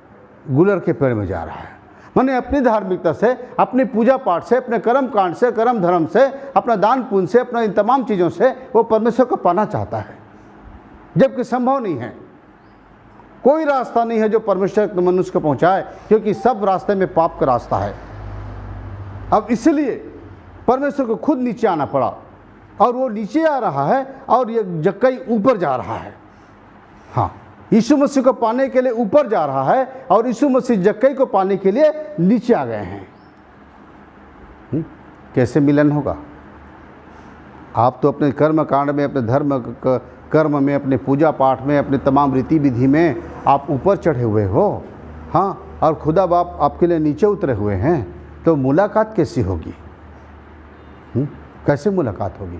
S1: गुलर के पेड़ में जा रहा है। माने अपनी धार्मिकता से, अपनी पूजा पाठ से, अपने कर्म कांड से, कर्म धर्म से, अपना दान पुण्य से, अपना इन तमाम चीज़ों से वो परमेश्वर को पाना चाहता है, जबकि संभव नहीं है। कोई रास्ता नहीं है जो परमेश्वर मनुष्य को पहुंचाए, क्योंकि सब रास्ते में पाप का रास्ता है। अब इसलिए परमेश्वर को खुद नीचे आना पड़ा और वो नीचे आ रहा है और ये जक्कई ऊपर जा रहा है। हाँ, यीशु मसीह को पाने के लिए ऊपर जा रहा है और यीशु मसीह जक्कई को पाने के लिए नीचे आ गए हैं। कैसे मिलन होगा? आप तो अपने कर्म कांड में, अपने धर्म कर्म में, अपने पूजा पाठ में, अपने तमाम रीति विधि में आप ऊपर चढ़े हुए हो। हाँ, और खुदा बाप आपके लिए नीचे उतरे हुए हैं, तो मुलाकात कैसी होगी? कैसे मुलाकात होगी?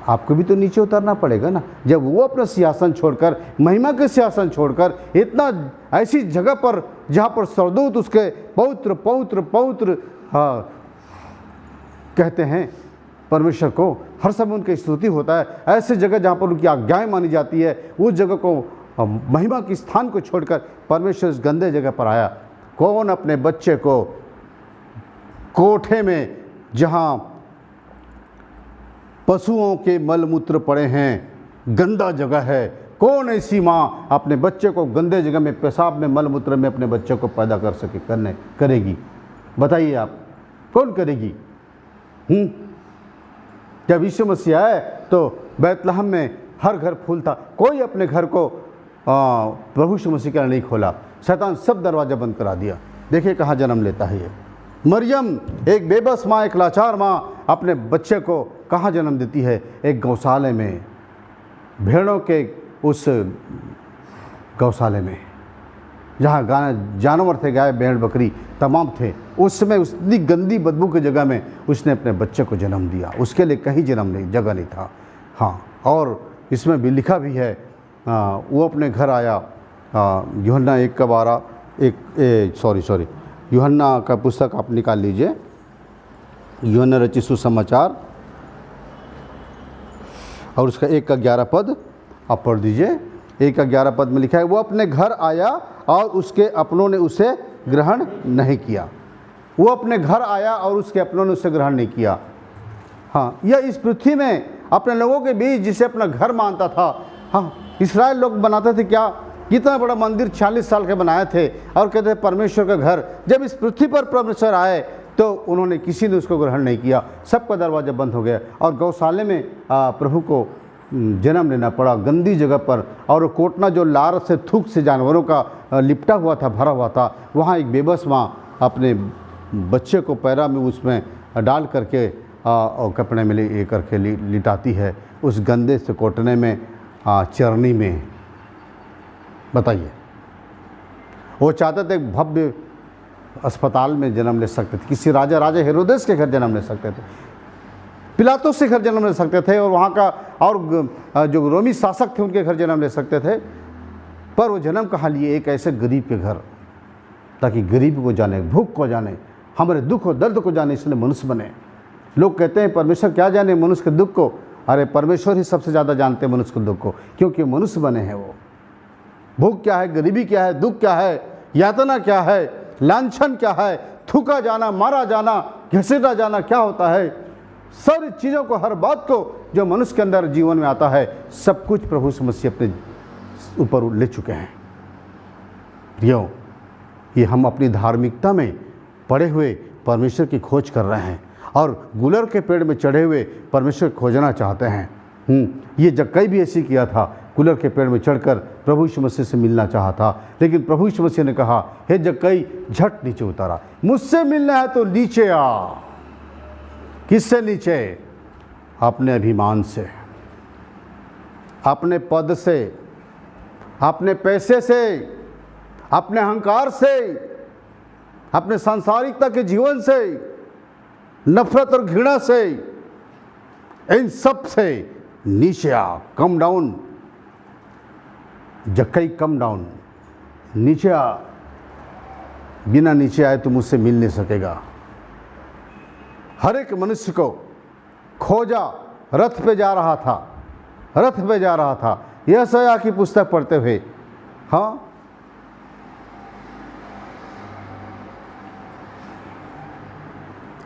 S1: आपको भी तो नीचे उतरना पड़ेगा ना। जब वो अपना सिंहासन छोड़कर, महिमा के सिंहासन छोड़कर, इतना ऐसी जगह पर जहाँ पर स्वर्गदूत उसके पवित्र पवित्र पवित्र कहते हैं परमेश्वर को, हर समय उनकी स्तुति होता है, ऐसी जगह जहाँ पर उनकी आज्ञाएं मानी जाती है, उस जगह को, महिमा के स्थान को छोड़कर परमेश्वर इस गंदे जगह पर आया। कौन अपने बच्चे को कोठे में, जहाँ पशुओं के मलमूत्र पड़े हैं, गंदा जगह है, कौन ऐसी माँ अपने बच्चे को गंदे जगह में, पेशाब में, मलमूत्र में अपने बच्चे को पैदा कर सके, करेगी? बताइए आप, कौन करेगी? जब यीशु मसीह आए तो बैतलहम में हर घर फूल था, कोई अपने घर को प्रभु यीशु मसीह के लिए नहीं खोला। शैतान सब दरवाज़ा बंद करा दिया। देखिए कहाँ जन्म लेता है ये मरियम, एक बेबस माँ, एक लाचार माँ अपने बच्चे को कहाँ जन्म देती है? एक गौशाले में, भेड़ों के उस गौशाले में, जहाँ जानवर थे, गाय भेड़ बकरी तमाम थे, उस समय उतनी गंदी बदबू की जगह में उसने अपने बच्चे को जन्म दिया। उसके लिए कहीं जगह नहीं था। हाँ, और इसमें भी लिखा भी है, वो अपने घर आया। यूहन्ना 1:12, यूहन्ना का पुस्तक आप निकाल लीजिए, यूहन्ना रचित सुसमाचार, और उसका 1:11 पद आप पढ़ दीजिए। 1:11 में लिखा है, वो अपने घर आया और उसके अपनों ने उसे ग्रहण नहीं किया। वो अपने घर आया और उसके अपनों ने उसे ग्रहण नहीं किया। हाँ, यह इस पृथ्वी में अपने लोगों के बीच जिसे अपना घर मानता था। हाँ, इस्राएल लोग बनाते थे क्या? कितना बड़ा मंदिर 40 साल के बनाए थे और कहते थे परमेश्वर का घर। जब इस पृथ्वी पर परमेश्वर आए तो उन्होंने किसी ने उसको ग्रहण नहीं किया, सबका दरवाज़ा बंद हो गया और गौशाले में प्रभु को जन्म लेना पड़ा, गंदी जगह पर। और कोटना जो लार से थूक से जानवरों का लिपटा हुआ था, भरा हुआ था, वहाँ एक बेबस माँ अपने बच्चे को पैरा में उसमें डाल करके और कपड़े में ये करके लिटाती है उस गंदे से कोटने में, चरनी में। बताइए, वो चाहते थे भव्य अस्पताल में जन्म ले सकते थे, किसी राजा हेरोदेस के घर जन्म ले सकते थे, पिलातुस के घर जन्म ले सकते थे, और वहाँ का और जो रोमी शासक थे उनके घर जन्म ले सकते थे। पर वो जन्म कहाँ लिए? एक ऐसे गरीब के घर, ताकि गरीब को जाने, भूख को जाने, हमारे दुख और दर्द को जाने, इसलिए मनुष्य बने। लोग कहते हैं परमेश्वर क्या जाने मनुष्य के दुख को। अरे परमेश्वर ही सबसे ज़्यादा जानते हैं मनुष्य के दुख को, क्योंकि मनुष्य बने हैं वो। भूख क्या है, गरीबी क्या है, दुख क्या है, यातना क्या है, लांछन क्या है, थूका जाना, मारा जाना, घसीटा जाना क्या होता है, सारी चीज़ों को, हर बात को जो मनुष्य के अंदर जीवन में आता है, सब कुछ प्रभु यीशु मसीह अपने ऊपर ले चुके हैं। प्रियो, ये हम अपनी धार्मिकता में पड़े हुए परमेश्वर की खोज कर रहे हैं और गुलर के पेड़ में चढ़े हुए परमेश्वर खोजना चाहते हैं। ये जक्कई भी ऐसी किया था, गुलर के पेड़ में चढ़कर प्रभु यीशु मसीह से मिलना चाहा था, लेकिन प्रभु यीशु मसीह ने कहा, हे जक्कई, झट नीचे उतारा, मुझसे मिलना है तो नीचे आ। किससे नीचे? अपने अभिमान से, अपने पद से, अपने पैसे से, अपने अहंकार से, अपने सांसारिकता के जीवन से, नफरत और घृणा से, इन सब से नीचे आ, कम डाउन। जक्कई कम डाउन, नीचे आ। बिना नीचे आए तो मुझसे मिल नहीं सकेगा। हर एक मनुष्य को खोजा, रथ पे जा रहा था, रथ पे जा रहा था। यशायाह की पुस्तक पढ़ते हुए, हाँ,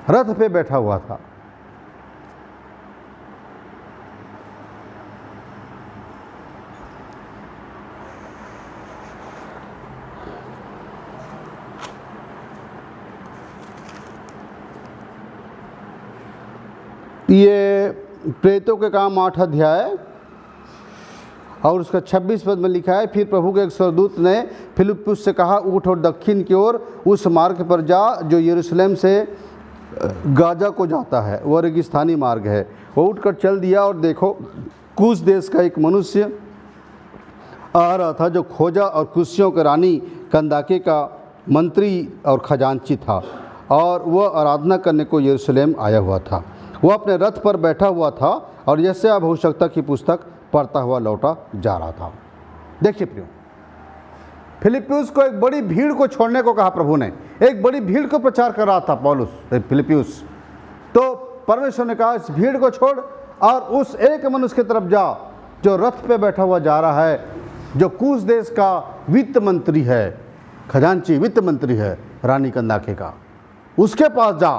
S1: रथ पे बैठा हुआ था। ये प्रेतों के काम 8 अध्याय और उसका 26 पद में लिखा है, फिर प्रभु के एक स्वर्गदूत ने फिलिप्पुस से कहा, उठ और दक्षिण की ओर उस मार्ग पर जा जो यरूशलेम से गाजा को जाता है, वह रेगिस्तानी मार्ग है। वो उठकर चल दिया और देखो, कूश देश का एक मनुष्य आ रहा था जो खोजा और कुशियों के रानी कंदाके का मंत्री और खजांची था, और वह आराधना करने को यरूशलेम आया हुआ था। वह अपने रथ पर बैठा हुआ था और यशायाह भविष्यवक्ता की पुस्तक पढ़ता हुआ लौटा जा रहा था। देखिए प्रियो, फिलिप्पुस को एक बड़ी भीड़ को छोड़ने को कहा प्रभु ने। एक बड़ी भीड़ को प्रचार कर रहा था पौलुस, फिलिप्पुस। तो परमेश्वर ने कहा, इस भीड़ को छोड़ और उस एक मनुष्य की तरफ जा जो रथ पे बैठा हुआ जा रहा है, जो कूश देश का वित्त मंत्री है, खजांची वित्त मंत्री है रानी कंदाके का, उसके पास जा।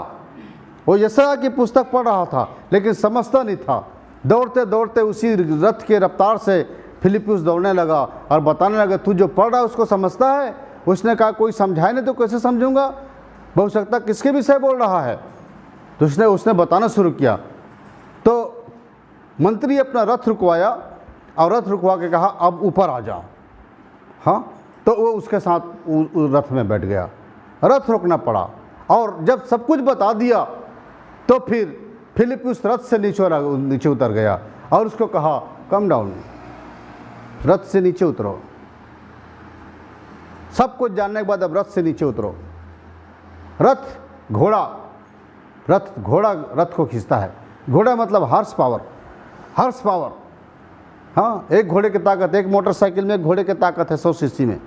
S1: वो यशायाह की पुस्तक पढ़ रहा था लेकिन समझता नहीं था। दौड़ते दौड़ते उसी रथ के रफ्तार से फिलिप्पुस दौड़ने लगा और बताने लगा, तू जो पढ़ रहा है उसको समझता है? उसने कहा, कोई समझाए नहीं तो कैसे समझूंगा, भविष्यवक्ता किसके विषय बोल रहा है? तो उसने बताना शुरू किया। तो मंत्री अपना रथ रुकवाया और रथ रुकवा के कहा, अब ऊपर आ जा। हाँ, तो वो उसके साथ रथ में बैठ गया। रथ रोकना पड़ा और जब सब कुछ बता दिया तो फिर फिलिप्पुस रथ से नीचे उतर गया और उसको कहा, कम डाउन, रथ से नीचे उतरो। सब कुछ जानने के बाद अब रथ से नीचे उतरो। घोड़ा रथ को खींचता है। घोड़ा मतलब हॉर्स पावर। हाँ, एक घोड़े की ताकत, एक मोटरसाइकिल में एक घोड़े की ताकत है 100 सीसी में।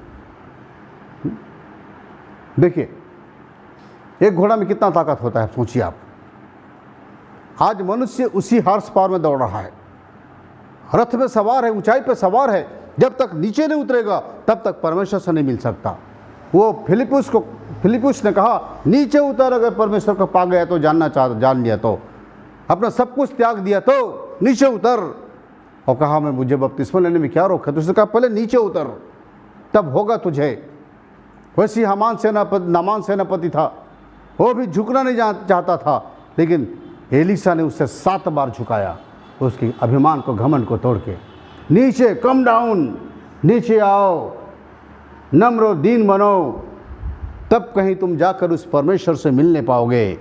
S1: देखिए एक घोड़ा में कितना ताकत होता है, सोचिए आप। आज मनुष्य उसी हॉर्स पावर में दौड़ रहा है, रथ में सवार है, ऊंचाई पे सवार है। जब तक नीचे नहीं उतरेगा तब तक परमेश्वर से नहीं मिल सकता। वो फिलिप्पुस ने कहा, नीचे उतर, अगर परमेश्वर को पा गया तो जान लिया तो, अपना सब कुछ त्याग दिया तो नीचे उतर। और कहा, मैं मुझे बपतिस्मा लेने में क्या रोक है? तो उसने कहा, पहले नीचे उतर, तब होगा तुझे। वैसे नामान सेनापति था, वो भी झुकना नहीं चाहता था, लेकिन एलीशा ने उसे 7 बार झुकाया, उसके अभिमान को, घमंड को तोड़ के। नीचे, कम डाउन, नीचे आओ, नम्र और दीन बनो, तब कहीं तुम जाकर उस परमेश्वर से मिलने पाओगे।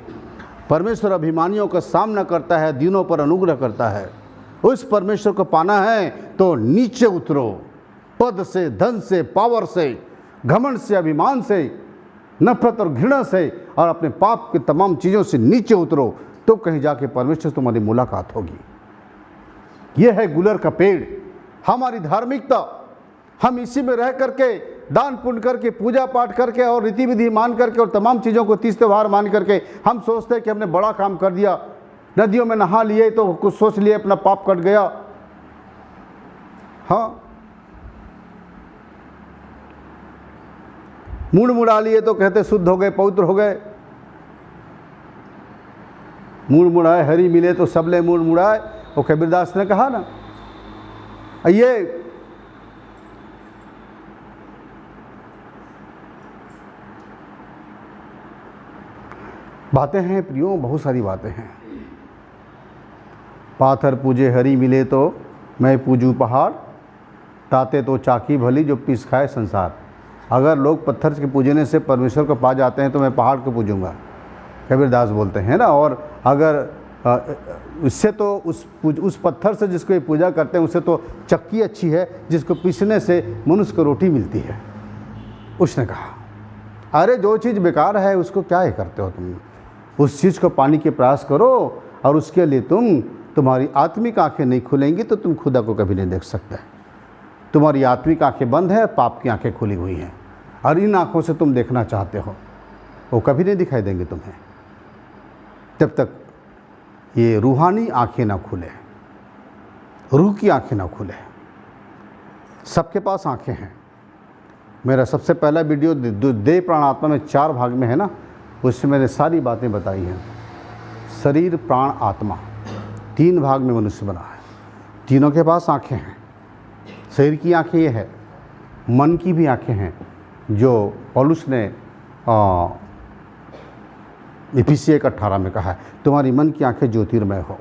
S1: परमेश्वर अभिमानियों का सामना करता है, दीनों पर अनुग्रह करता है। उस परमेश्वर को पाना है तो नीचे उतरो, पद से, धन से, पावर से, घमंड से, अभिमान से, नफरत और घृणा से और अपने पाप की तमाम चीज़ों से नीचे उतरो, तो कहीं जाके परमेश्वर तुम्हारी मुलाकात होगी। यह है गुलर का पेड़, हमारी धार्मिकता। हम इसी में रह करके, दान पुण्य करके, पूजा पाठ करके और रीति विधि मान करके और तमाम चीज़ों को तीज त्योहार मान करके हम सोचते हैं कि हमने बड़ा काम कर दिया। नदियों में नहा लिए तो कुछ सोच लिए अपना पाप कट गया। हाँ, मुड़ मुड़ा लिए तो कहते शुद्ध हो गए, पवित्र हो गए। मुड़ मुड़ाए हरी मिले तो सबले मुड़ मुड़ाए, वो कबीरदास ने कहा ना। ये बातें हैं प्रियो, बहुत सारी बातें हैं। पाथर पूजे हरी मिले तो मैं पूजू पहाड़, ताते तो चाकी भली जो पीस खाए संसार। अगर लोग पत्थर के पूजने से परमेश्वर को पा जाते हैं तो मैं पहाड़ को पूजूंगा, कबीरदास बोलते हैं ना। और अगर उससे तो उस पत्थर से जिसको ये पूजा करते हैं उससे तो चक्की अच्छी है जिसको पीसने से मनुष्य को रोटी मिलती है। उसने कहा अरे जो चीज़ बेकार है उसको क्या ही करते हो तुम, उस चीज़ को पाने के प्रयास करो और उसके लिए तुम्हारी आत्मिक आंखें नहीं खुलेंगी तो तुम खुदा को कभी नहीं देख सकते। तुम्हारी आत्मिक आंखें बंद है, पाप की आंखें खुली हुई हैं, और इन आंखों से तुम देखना चाहते हो, वो कभी नहीं दिखाई देंगे तुम्हें जब तक ये रूहानी आंखें ना खुले, रूह की आंखें ना खुले। सबके पास आंखें हैं। मेरा सबसे पहला वीडियो देह प्राण आत्मा में 4 भाग में है ना, उसमें मैंने सारी बातें बताई हैं। शरीर, प्राण, आत्मा, 3 भाग में मनुष्य बना है। तीनों के पास आंखें हैं। शरीर की आंखें ये है, मन की भी आंखें हैं, जो पौलुस ने इफिसी 1:18 में कहा है, तुम्हारी मन की आंखें ज्योतिर्मय हो।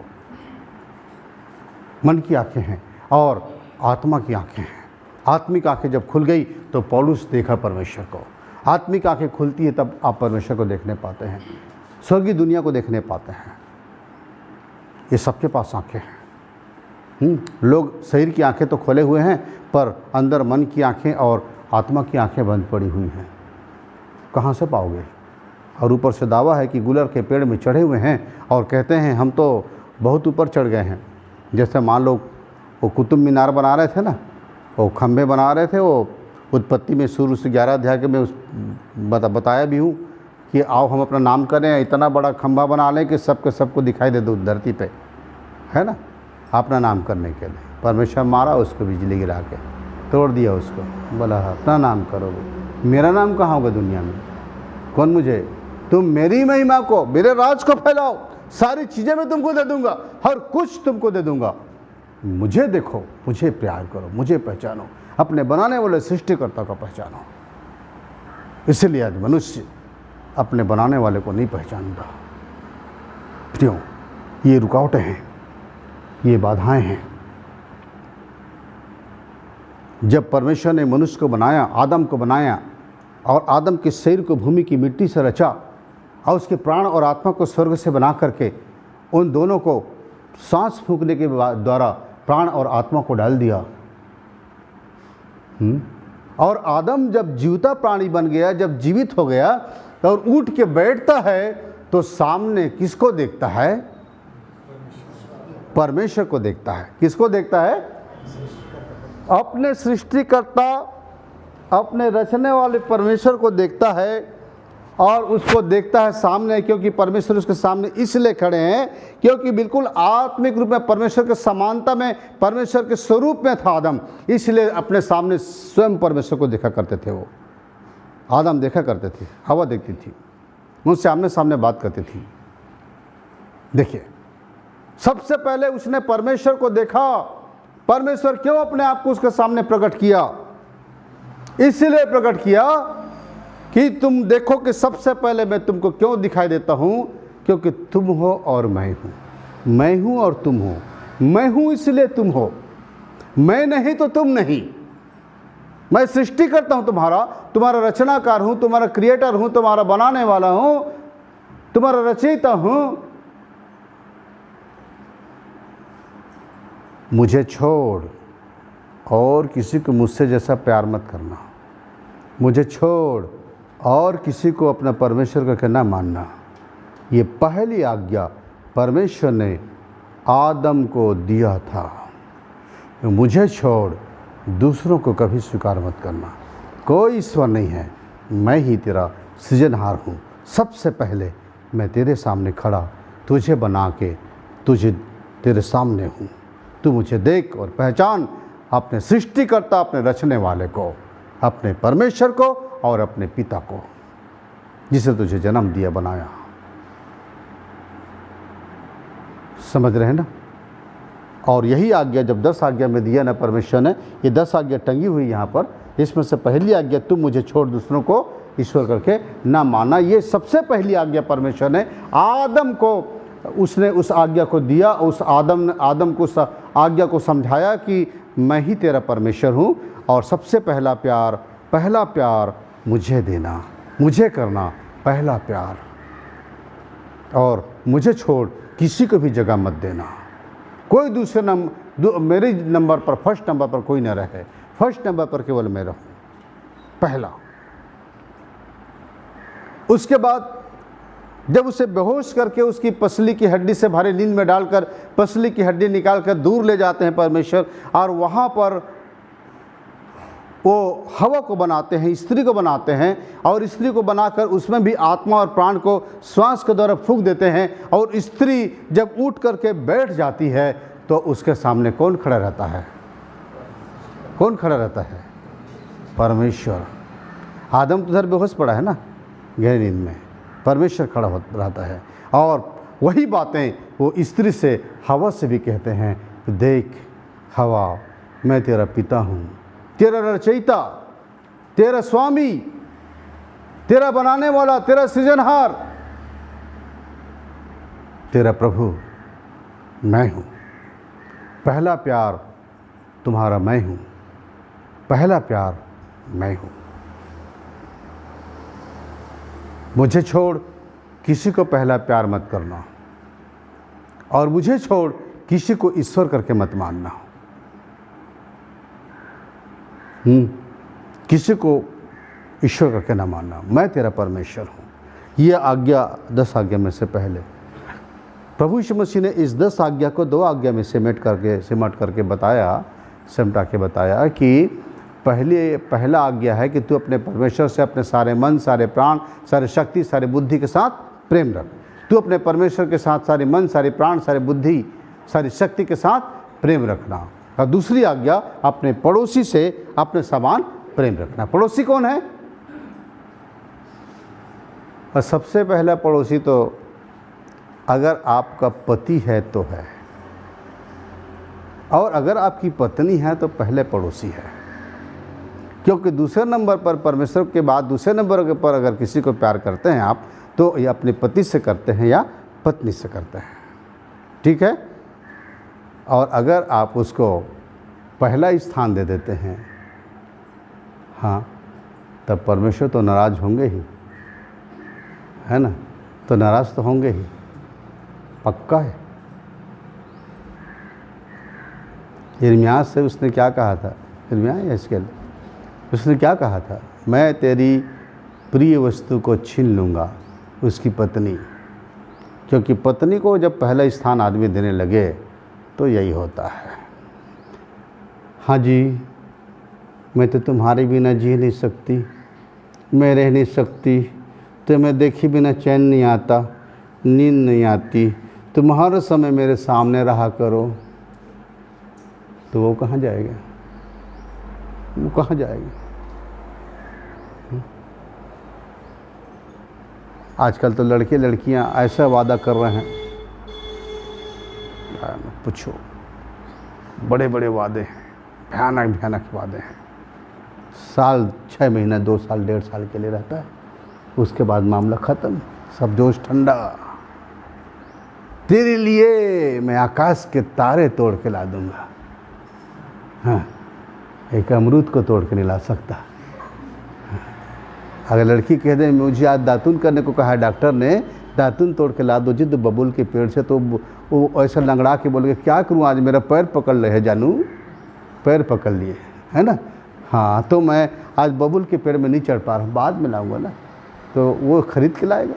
S1: मन की आंखें हैं और आत्मा की आंखें हैं। आत्मिक आंखें जब खुल गई तो पौलुस देखा परमेश्वर को। आत्मिक आंखें खुलती है तब आप परमेश्वर को देखने पाते हैं, स्वर्गीय दुनिया को देखने पाते हैं। ये सबके पास आंखें हैं। लोग शरीर की आंखें तो खोले हुए हैं पर अंदर मन की आंखें और आत्मा की आंखें बंद पड़ी हुई हैं। कहाँ से पाओगे? और ऊपर से दावा है कि गुलर के पेड़ में चढ़े हुए हैं और कहते हैं हम तो बहुत ऊपर चढ़ गए हैं। जैसे मान लो वो कुतुब मीनार बना रहे थे ना, वो खंभे बना रहे थे, वो उत्पत्ति में शुरू से 11 अध्याय के में बताया भी हूँ कि आओ हम अपना नाम करें, इतना बड़ा खंभा बना लें कि सबको दिखाई दे दो धरती पे, है ना, अपना नाम करने के लिए। परमेश्वर मारा उसको, बिजली गिरा के तोड़ दिया उसको, बोला अपना नाम करोगे, मेरा नाम कहाँ होगा दुनिया में? कौन मुझे? तुम मेरी महिमा को, मेरे राज को फैलाओ, सारी चीज़ें मैं तुमको दे दूंगा, हर कुछ तुमको दे दूंगा। मुझे देखो, मुझे प्यार करो, मुझे पहचानो, अपने बनाने वाले सृष्टिकर्ता को पहचानो। इसलिए आज मनुष्य अपने बनाने वाले को नहीं पहचानता। क्यों? ये रुकावटें हैं, ये बाधाएं हैं। जब परमेश्वर ने मनुष्य को बनाया, आदम को बनाया, और आदम के शरीर को भूमि की मिट्टी से रचा और उसके प्राण और आत्मा को स्वर्ग से बना करके उन दोनों को सांस फूंकने के द्वारा प्राण और आत्मा को डाल दिया। और आदम जब जीवता प्राणी बन गया, जब जीवित हो गया और उठ के बैठता है तो सामने किसको देखता है? परमेश्वर को देखता है। किसको देखता है? अपने सृष्टिकर्ता, अपने रचने वाले परमेश्वर को देखता है। और उसको देखता है सामने, क्योंकि परमेश्वर उसके सामने इसलिए खड़े हैं क्योंकि बिल्कुल आत्मिक रूप में परमेश्वर के समानता में, परमेश्वर के स्वरूप में था आदम, इसलिए अपने सामने स्वयं परमेश्वर को देखा करते थे। वो आदम देखा करते थे, हवा देखती थी, उनसे आमने सामने बात करती थी। देखिए, सबसे पहले उसने परमेश्वर को देखा। परमेश्वर क्यों अपने आप को उसके सामने प्रकट किया? इसलिए प्रकट किया कि तुम देखो कि सबसे पहले मैं तुमको क्यों दिखाई देता हूँ, क्योंकि तुम हो और मैं हूँ, मैं हूँ और तुम हो, मैं हूँ इसलिए तुम हो, मैं नहीं तो तुम नहीं। मैं सृष्टि करता हूँ तुम्हारा रचनाकार हूँ, तुम्हारा क्रिएटर हूँ, तुम्हारा बनाने वाला हूँ, तुम्हारा रचयिता हूँ। मुझे छोड़ और किसी को मुझसे जैसा प्यार मत करना, मुझे छोड़ और किसी को अपना परमेश्वर करके ना मानना। ये पहली आज्ञा परमेश्वर ने आदम को दिया था, मुझे छोड़ दूसरों को कभी स्वीकार मत करना। कोई ईश्वर नहीं है, मैं ही तेरा सृजनहार हूँ। सबसे पहले मैं तेरे सामने खड़ा तुझे बना के तेरे सामने हूँ। तू मुझे देख और पहचान, अपने सृष्टिकर्ता, अपने रचने वाले को, अपने परमेश्वर को और अपने पिता को, जिसे तुझे जन्म दिया, बनाया। समझ रहे हैं ना? और यही आज्ञा जब 10 आज्ञा में दिया ना परमेश्वर ने, ये 10 आज्ञा टंगी हुई यहाँ पर। इसमें से पहली आज्ञा तुम मुझे छोड़ दूसरों को ईश्वर करके ना मानना, ये सबसे पहली आज्ञा परमेश्वर ने आदम को, उसने उस आज्ञा को दिया। उस आदम को उस आज्ञा को समझाया कि मैं ही तेरा परमेश्वर हूँ और सबसे पहला प्यार मुझे देना, मुझे करना पहला प्यार, और मुझे छोड़ किसी को भी जगह मत देना। कोई दूसरे मेरे नंबर पर, फर्स्ट नंबर पर कोई न रहे, फर्स्ट नंबर पर केवल मैं रहूँ, पहला। उसके बाद जब उसे बेहोश करके उसकी पसली की हड्डी से भारी नींद में डालकर पसली की हड्डी निकालकर दूर ले जाते हैं परमेश्वर, और वहाँ पर वो हवा को बनाते हैं, स्त्री को बनाते हैं, और स्त्री को बनाकर उसमें भी आत्मा और प्राण को श्वास के द्वारा फूंक देते हैं। और स्त्री जब उठ करके बैठ जाती है तो उसके सामने कौन खड़ा रहता है? कौन खड़ा रहता है? परमेश्वर। आदम तो उधर बेहोश पड़ा है ना, गहरी नींद में, परमेश्वर खड़ा रहता है। और वही बातें वो स्त्री से, हवा से भी कहते हैं, देख हवा, मैं तेरा पिता हूँ, तेरा रचयिता, तेरा स्वामी, तेरा बनाने वाला, तेरा सृजनहार, तेरा प्रभु मैं हूँ। पहला प्यार तुम्हारा मैं हूँ, पहला प्यार मैं हूँ। मुझे छोड़ किसी को पहला प्यार मत करना, और मुझे छोड़ किसी को ईश्वर करके मत मानना। किसी को ईश्वर करके ना मानना, मैं तेरा परमेश्वर हूँ। ये आज्ञा 10 आज्ञा में से पहले प्रभु यीशु मसीह ने इस 10 आज्ञा को 2 आज्ञा में सिमट करके बताया, सिमटा के बताया कि पहला आज्ञा है कि तू अपने परमेश्वर से अपने सारे मन, सारे प्राण, सारे शक्ति, सारे बुद्धि के साथ प्रेम रख। तू अपने परमेश्वर के साथ सारे मन, सारे प्राण, सारे बुद्धि, सारी शक्ति के साथ प्रेम रखना। और दूसरी आज्ञा, अपने पड़ोसी से अपने समान प्रेम रखना। पड़ोसी कौन है? और सबसे पहला पड़ोसी तो अगर आपका पति है तो है, और अगर आपकी पत्नी है तो पहले पड़ोसी है। क्योंकि दूसरे नंबर पर, परमेश्वर के बाद दूसरे नंबर पर अगर किसी को प्यार करते हैं आप, तो ये अपने पति से करते हैं या पत्नी से करते हैं, ठीक है। और अगर आप उसको पहला स्थान दे देते हैं, हाँ, तब परमेश्वर तो नाराज़ होंगे ही, है ना? तो नाराज़ तो होंगे ही, पक्का है। यिर्मयाह से उसने क्या कहा था? यिर्मयाह या इसके उसने क्या कहा था? मैं तेरी प्रिय वस्तु को छीन लूँगा, उसकी पत्नी। क्योंकि पत्नी को जब पहला स्थान आदमी देने लगे तो यही होता है। हाँ जी, मैं तो तुम्हारे बिना जी नहीं सकती, मैं रह नहीं सकती, तुम्हें देखे बिना चैन नहीं आता, नींद नहीं आती, तुम हर समय मेरे सामने रहा करो। तो वो कहाँ जाएगा? वो कहाँ जाएगा? आजकल तो लड़के लड़कियां ऐसा वादा कर रहे हैं, पूछो, बड़े बड़े वादे हैं, भयानक भयानक वादे हैं। साल 6 महीना 2 साल 1.5 साल के लिए रहता है। उसके बाद मामला ख़त्म, सब जोश ठंडा। तेरे लिए मैं आकाश के तारे तोड़ के ला दूंगा। हाँ, एक अमरूद को तोड़ के नहीं ला सकता। अगर लड़की कह दे मुझे आज दातुन करने को कहा है डॉक्टर ने, दातुन तोड़ के ला दो जिद बबूल के पेड़ से, तो वो ऐसा लंगड़ा के बोलेगा क्या करूँ, आज मेरा पैर पकड़ ले है जानू, पैर पकड़ लिए है ना। हाँ, तो मैं आज बबूल के पेड़ में नहीं चढ़ पा रहा हूँ, बाद में लाऊंगा ना, तो वो खरीद के लाएगा।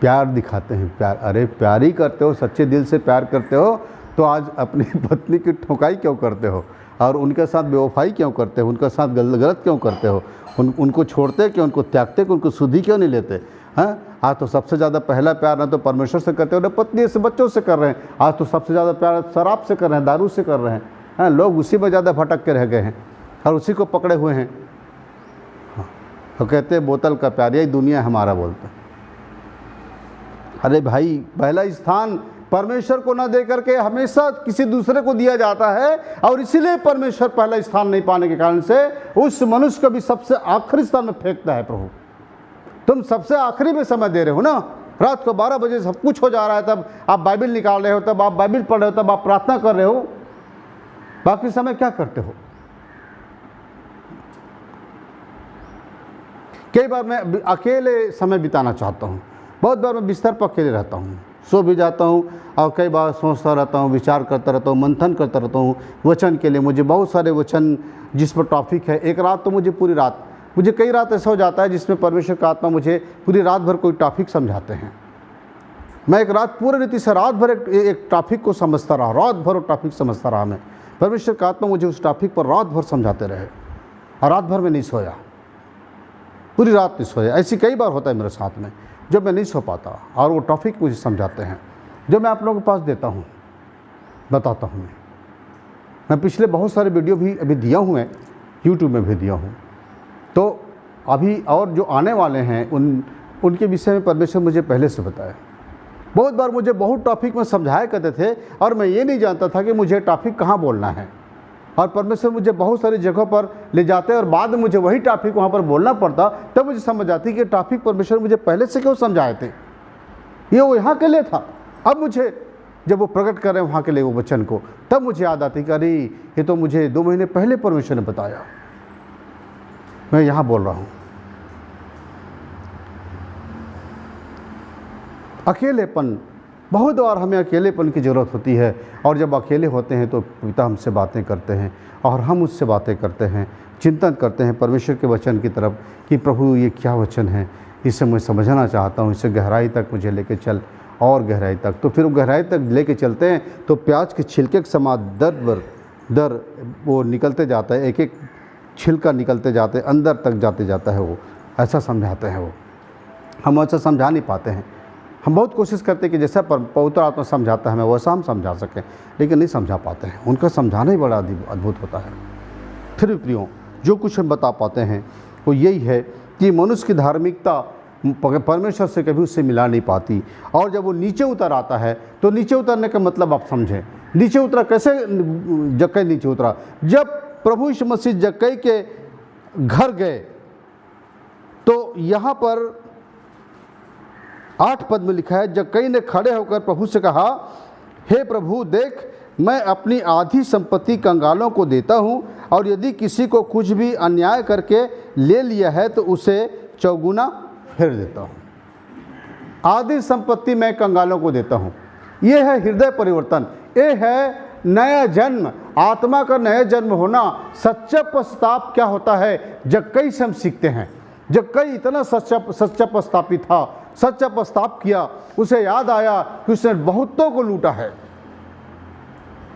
S1: प्यार दिखाते हैं, प्यार, अरे प्यार ही करते हो, सच्चे दिल से प्यार करते हो तो आज अपनी पत्नी की ठोकाई क्यों करते हो और उनके साथ बेवफाई क्यों करते हो, उनके साथ गलत क्यों करते हो, उनको छोड़ते क्यों, उनको त्यागते क्यों, उनको सुधी क्यों नहीं लेते हैं। आज तो सबसे ज़्यादा पहला प्यार ना तो परमेश्वर से करते हो ना पत्नी से, बच्चों से कर रहे हैं। आज तो सबसे ज़्यादा प्यार शराब से कर रहे हैं, दारू से कर रहे हैं। लोग उसी में ज़्यादा भटक के रह गए हैं और उसी को पकड़े हुए हैं। तो कहते हैं बोतल का प्यार, यही दुनिया हमारा बोलता है। अरे भाई, पहला स्थान परमेश्वर को ना दे करके हमेशा किसी दूसरे को दिया जाता है, और इसीलिए परमेश्वर पहला स्थान नहीं पाने के कारण से उस मनुष्य को भी सबसे आखिरी स्थान में फेंकता है। प्रभु, तुम सबसे आखिरी में समय दे रहे हो ना, रात को 12 बजे सब कुछ हो जा रहा है, तब आप बाइबिल निकाल रहे हो, तब आप बाइबिल पढ़ रहे हो, तब आप प्रार्थना कर रहे हो, बाकी समय क्या करते हो। कई बार मैं अकेले समय बिताना चाहता हूँ, बहुत बार मैं बिस्तर पर अकेले रहता हूँ, सो भी जाता हूँ और कई बार सोचता रहता हूँ, विचार करता रहता हूँ, मंथन करता रहता हूँ वचन के लिए। मुझे बहुत सारे वचन जिस पर टॉपिक है, एक रात तो मुझे पूरी रात, मुझे कई रात ऐसा हो जाता है जिसमें परमेश्वर का आत्मा मुझे पूरी रात भर कोई टॉपिक समझाते हैं। मैं एक रात पूरी रीति से रात भर एक टॉपिक को समझता रहा, रात भर वो टॉपिक समझता रहा। मैं परमेश्वर का आत्मा मुझे उस टॉपिक पर रात भर समझाते रहे और रात भर में नहीं सोया, पूरी रात नहीं सोया। ऐसी कई बार होता है मेरे साथ में जब मैं नहीं सो पाता और वो टॉपिक मुझे समझाते हैं जो मैं आप लोगों के पास देता हूँ, बताता हूँ। मैं पिछले बहुत सारे वीडियो भी अभी दिया हूँ, मैं यूट्यूब में भी दिया हूँ, तो अभी और जो आने वाले हैं उनके विषय में परमेश्वर मुझे पहले से बताया। बहुत बार मुझे बहुत टॉपिक में समझाया करते थे और मैं ये नहीं जानता था कि मुझे टॉपिक कहाँ बोलना है, और परमेश्वर मुझे बहुत सारी जगहों पर ले जाते और बाद में मुझे वही टॉपिक वहाँ पर बोलना पड़ता, तब मुझे समझ आती कि टॉपिक परमेश्वर मुझे पहले से क्यों समझाए थे, ये वो यहाँ के लिए था। अब मुझे जब वो प्रकट कर रहे हैं वहाँ के लिए वो वचन को, तब मुझे याद आती कि अरे ये तो मुझे 2 महीने पहले परमेश्वर ने बताया, मैं यहाँ बोल रहा हूँ। अकेलेपन, बहुत बार हमें अकेलेपन की ज़रूरत होती है, और जब अकेले होते हैं तो पिता हमसे बातें करते हैं और हम उससे बातें करते हैं, चिंतन करते हैं परमेश्वर के वचन की तरफ कि प्रभु ये क्या वचन है, इसे मैं समझना चाहता हूँ, इसे गहराई तक मुझे लेके चल, और गहराई तक। तो फिर वो गहराई तक लेके चलते हैं तो प्याज के छिलके के समान दर वो निकलते जाता है, एक एक छिलका निकलते जाते हैं, अंदर तक जाते जाता है। वो ऐसा समझाते हैं, वो हम ऐसा समझा नहीं पाते हैं। हम बहुत कोशिश करते हैं कि जैसा पवित्र आत्मा समझाता है हमें वैसा हम समझा सकें, लेकिन नहीं समझा पाते हैं। उनका समझाना ही बड़ा अद्भुत होता है। फिर प्रियो, जो कुछ हम बता पाते हैं वो यही है कि मनुष्य की धार्मिकता परमेश्वर से कभी उससे मिला नहीं पाती, और जब वो नीचे उतर आता है तो नीचे उतरने का मतलब आप समझें। नीचे उतरा कैसे? जक्कई नीचे उतरा जब प्रभु यीशु मसीह जक्कई के घर गए, तो यहाँ पर 8 पद में लिखा है, जक्कई ने खड़े होकर प्रभु से कहा, हे प्रभु देख, मैं अपनी आधी संपत्ति कंगालों को देता हूँ, और यदि किसी को कुछ भी अन्याय करके ले लिया है तो उसे 4 गुना फेर देता हूँ। आधी संपत्ति मैं कंगालों को देता हूँ। ये है हृदय परिवर्तन, ये है नया जन्म, आत्मा का नया जन्म होना। सच्चा पश्चाताप क्या होता है, जक्कई से हम सीखते हैं। जक्कई इतना सच्चा पश्चातापी था, सच्चा पश्चाताप किया, उसे याद आया कि उसने बहुतों को लूटा है,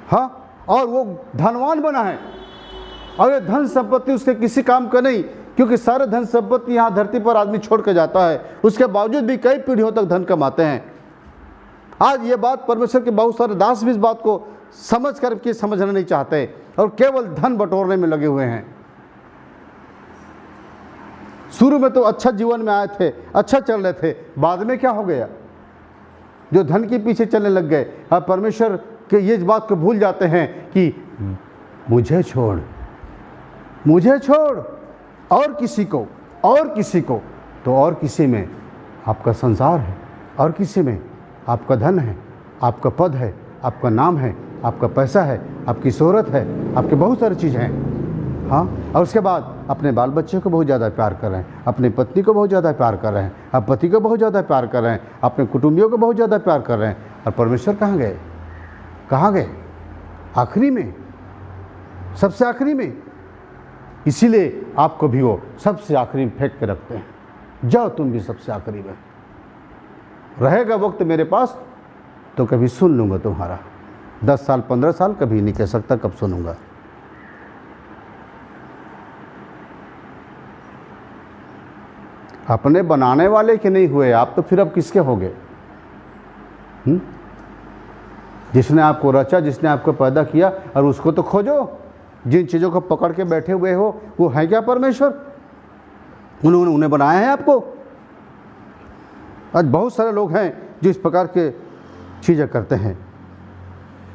S1: हाँ, और वो धनवान बना है, और ये धन संपत्ति उसके किसी काम का नहीं, क्योंकि सारे धन संपत्ति यहाँ धरती पर आदमी छोड़ के जाता है, उसके बावजूद भी कई पीढ़ियों तक धन कमाते हैं। आज ये बात परमेश्वर के बहुत सारे दास भी इस बात को समझ करके समझना नहीं चाहते और केवल धन बटोरने में लगे हुए हैं। शुरू में तो अच्छा जीवन में आए थे, अच्छा चल रहे थे, बाद में क्या हो गया, जो धन के पीछे चलने लग गए। अब परमेश्वर के ये बात को भूल जाते हैं कि मुझे छोड़ और किसी को और किसी को, तो और किसी में आपका संसार है, और किसी में आपका धन है, आपका पद है, आपका नाम है, आपका पैसा है, आपकी शोहरत है, आपके बहुत सारी चीज़ें हैं। हाँ, और उसके बाद अपने बाल बच्चे को बहुत ज़्यादा प्यार कर रहे हैं, अपनी पत्नी को बहुत ज़्यादा प्यार कर रहे हैं, आप पति को बहुत ज़्यादा प्यार कर रहे हैं, अपने कुटुंबियों को बहुत ज़्यादा प्यार कर रहे हैं, और परमेश्वर कहाँ गए? कहाँ गए? आखिरी में, सबसे आखिरी में। इसीलिए आपको भी वो सबसे आखिरी में फेंक के रखते हैं। जाओ तुम भी सबसे आखिरी में, रहेगा वक्त मेरे पास तो कभी सुन लूँगा तुम्हारा। 10 साल 15 साल कभी नहीं कह सकता कब सुनूंगा। अपने बनाने वाले के नहीं हुए आप, तो फिर अब किसके होगे? जिसने आपको रचा, जिसने आपको पैदा किया, और उसको तो खोजो। जिन चीज़ों को पकड़ के बैठे हुए हो वो है क्या परमेश्वर? उन्हें बनाया है आपको। आज बहुत सारे लोग हैं जो इस प्रकार के चीज़ें करते हैं,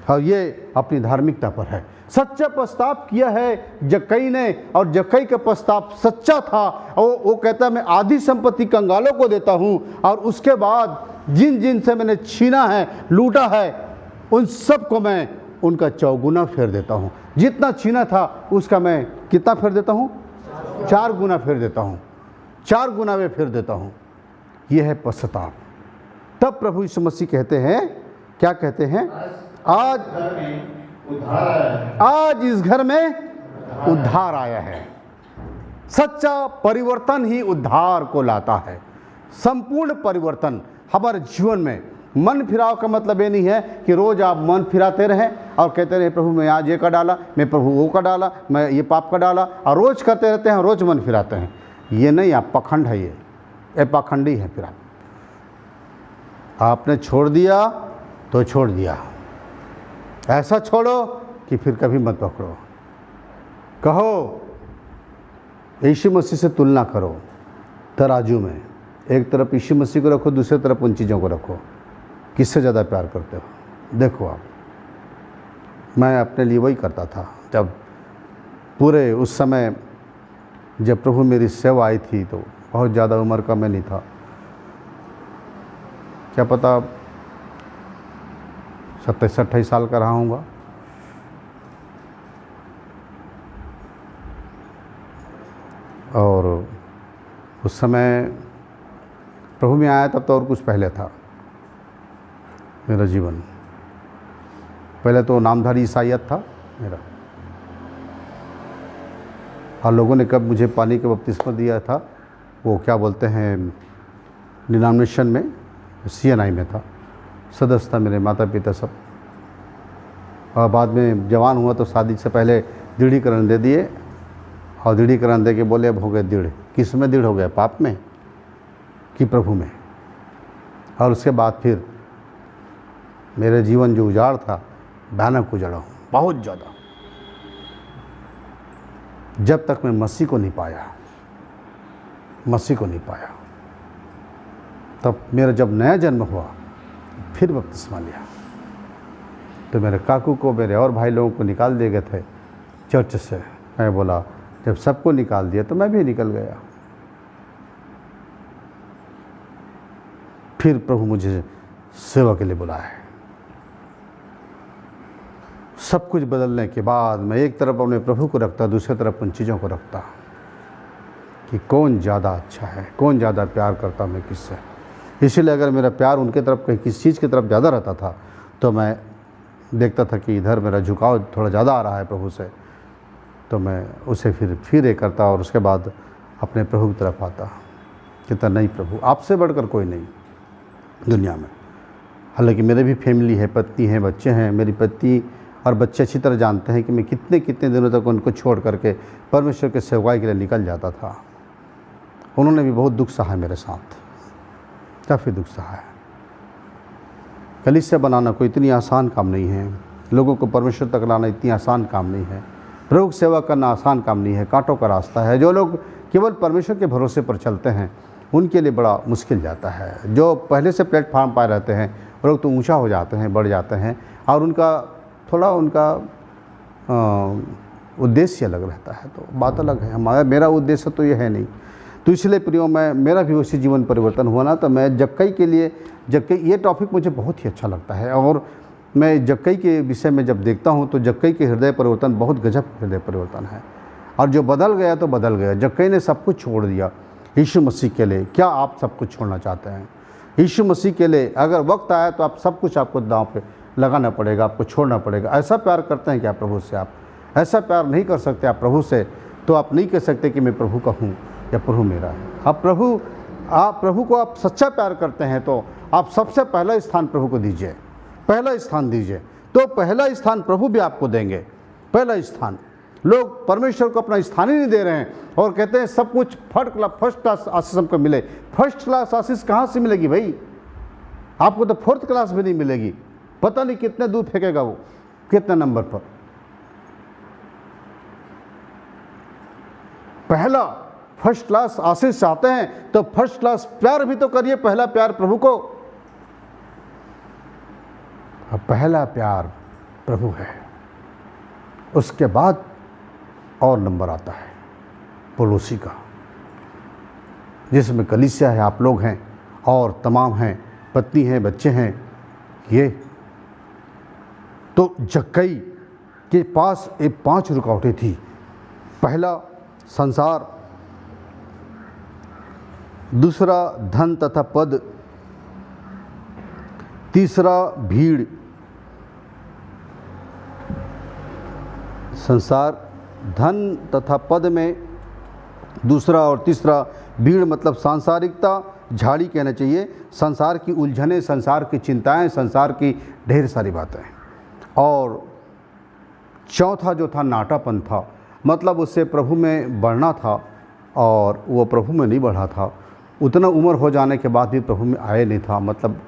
S1: और ये अपनी धार्मिकता पर है। सच्चा प्रस्ताव किया है जक्कई ने, और जक्कई का प्रस्ताव सच्चा था। और वो कहता है मैं आधी संपत्ति कंगालों को देता हूँ, और उसके बाद जिन जिन से मैंने छीना है, लूटा है, उन सब को मैं उनका चौगुना फेर देता हूँ। जितना छीना था उसका मैं कितना फेर देता हूँ? 4 गुना फेर देता हूँ। 4 गुना में फेर देता हूँ। यह है पश्चाताप। तब प्रभु यीशु मसीह कहते हैं, क्या कहते हैं? आज इस घर में उद्धार आया है। सच्चा परिवर्तन ही उद्धार को लाता है। संपूर्ण परिवर्तन हमारे जीवन में। मन फिराव का मतलब ये नहीं है कि रोज़ आप मन फिराते रहें और कहते रहे प्रभु मैं आज ये कर डाला, मैं प्रभु वो कर डाला, मैं ये पाप कर डाला, और रोज़ करते रहते हैं, रोज़ मन फिराते हैं। ये नहीं, आप पाखंड है, ये पाखंडी है। फिर आपने छोड़ दिया तो छोड़ दिया। ऐसा छोड़ो कि फिर कभी मत पकड़ो। कहो यीशु मसीह से तुलना करो तराजू में। एक तरफ यीशु मसीह को रखो, दूसरी तरफ उन चीज़ों को रखो। किससे ज़्यादा प्यार करते हो? देखो आप, मैं अपने लिए वही करता था। जब पूरे उस समय जब प्रभु मेरी सेवा आई थी तो बहुत ज़्यादा उम्र का मैं नहीं था, क्या पता 27-28 साल का रहा हूँगा। और उस समय प्रभु में आया तब तो और कुछ पहले था मेरा जीवन। पहले तो नामधारी ईसाईयत था मेरा, और लोगों ने कब मुझे पानी का बपतिस्मा दिया था, वो क्या बोलते हैं, डिनोमिनेशन में, CNI में था, सदस्य था मेरे माता पिता सब। और बाद में जवान हुआ तो शादी से पहले दृढ़ीकरण दे दिए, और दृढ़ीकरण दे के बोले अब हो गए दृढ़। किस में दृढ़ हो गए? पाप में कि प्रभु में? और उसके बाद फिर मेरे जीवन जो उजाड़ था, भयानक उजाड़ा हूँ, बहुत ज़्यादा। जब तक मैं मसीह को नहीं पाया, तब मेरा जब नया जन्म हुआ फिर बपतिस्मा लिया। तो मेरे काकू को, मेरे और भाई लोगों को निकाल दिए गए थे चर्च से। मैं बोला जब सबको निकाल दिया तो मैं भी निकल गया। फिर प्रभु मुझे सेवा के लिए बुलाया है। सब कुछ बदलने के बाद मैं एक तरफ अपने प्रभु को रखता, दूसरी तरफ उन चीज़ों को रखता कि कौन ज़्यादा अच्छा है, कौन ज़्यादा प्यार करता मैं किससे। इसीलिए अगर मेरा प्यार उनके तरफ कहीं किस चीज़ की तरफ ज़्यादा रहता था तो मैं देखता था कि इधर मेरा झुकाव थोड़ा ज़्यादा आ रहा है प्रभु से, तो मैं उसे फिर ये करता, और उसके बाद अपने प्रभु की तरफ आता। कहता नहीं प्रभु, आपसे बढ़कर कोई नहीं दुनिया में। हालांकि मेरे भी फैमिली है, पत्नी है, बच्चे हैं। मेरी पत्नी और बच्चे अच्छी तरह जानते हैं कि मैं कितने कितने दिनों तक उनको छोड़ करके परमेश्वर के सेवकाई के लिए निकल जाता था। उन्होंने भी बहुत दुख सहा मेरे साथ, काफ़ी दुख सहा है। कलीसिया बनाना कोई इतनी आसान काम नहीं है, लोगों को परमेश्वर तक लाना इतनी आसान काम नहीं है, प्रभु की सेवा करना आसान काम नहीं है, कांटों का रास्ता है। जो लोग केवल परमेश्वर के भरोसे पर चलते हैं उनके लिए बड़ा मुश्किल जाता है। जो पहले से प्लेटफार्म पाए रहते हैं वो लोग तो ऊंचा हो जाते हैं, बढ़ जाते हैं, और उनका उद्देश्य अलग रहता है, तो बात अलग है। मेरा उद्देश्य तो ये है नहीं। तो इसलिए प्रियो मेरा भी उसी जीवन परिवर्तन हुआ ना, तो मैं जक्कई के लिए, जक्कई ये टॉपिक मुझे बहुत ही अच्छा लगता है। और मैं जक्कई के विषय में जब देखता हूँ तो जक्कई के हृदय परिवर्तन बहुत गजब हृदय परिवर्तन है। और जो बदल गया तो बदल गया। जक्कई ने सब कुछ छोड़ दिया यीशु मसीह के लिए। क्या आप सब कुछ छोड़ना चाहते हैं? यीशु मसीह के लिए अगर वक्त आया तो आप सब कुछ आपको दांव पे लगाना पड़ेगा, आपको छोड़ना पड़ेगा। ऐसा प्यार करते हैं क्या प्रभु से? आप ऐसा प्यार नहीं कर सकते आप प्रभु से, तो आप नहीं कह सकते कि मैं प्रभु का हूँ या प्रभु मेरा है। आप प्रभु को आप सच्चा प्यार करते हैं तो आप सबसे पहला स्थान प्रभु को दीजिए, पहला स्थान दीजिए, तो पहला स्थान प्रभु भी आपको देंगे। पहला स्थान लोग परमेश्वर को अपना स्थान ही नहीं दे रहे हैं और कहते हैं सब कुछ फर्स्ट क्लास आशीष हमको मिले। फर्स्ट क्लास आशीष कहाँ से मिलेगी भाई? आपको तो फोर्थ क्लास भी नहीं मिलेगी। पता नहीं कितने दूर फेंकेगा वो, कितने नंबर पर। पहला फर्स्ट क्लास आशीष चाहते हैं तो फर्स्ट क्लास प्यार भी तो करिए। पहला प्यार प्रभु को, पहला प्यार प्रभु है। उसके बाद और नंबर आता है पड़ोसी का, जिसमें कलीसिया है, आप लोग हैं और तमाम हैं, पत्नी हैं, बच्चे हैं। ये तो जक्कई के पास ये 5 रुकावटें थी। पहला संसार, दूसरा धन तथा पद, तीसरा भीड़। संसार, धन तथा पद में दूसरा और तीसरा भीड़ मतलब सांसारिकता, झाड़ी कहना चाहिए। संसार की उलझनें, संसार की चिंताएं, संसार की ढेर सारी बातें। और चौथा जो था नाटापन था, मतलब उससे प्रभु में बढ़ना था और वो प्रभु में नहीं बढ़ा था। उतना उम्र हो जाने के बाद भी प्रभु में आए नहीं था, मतलब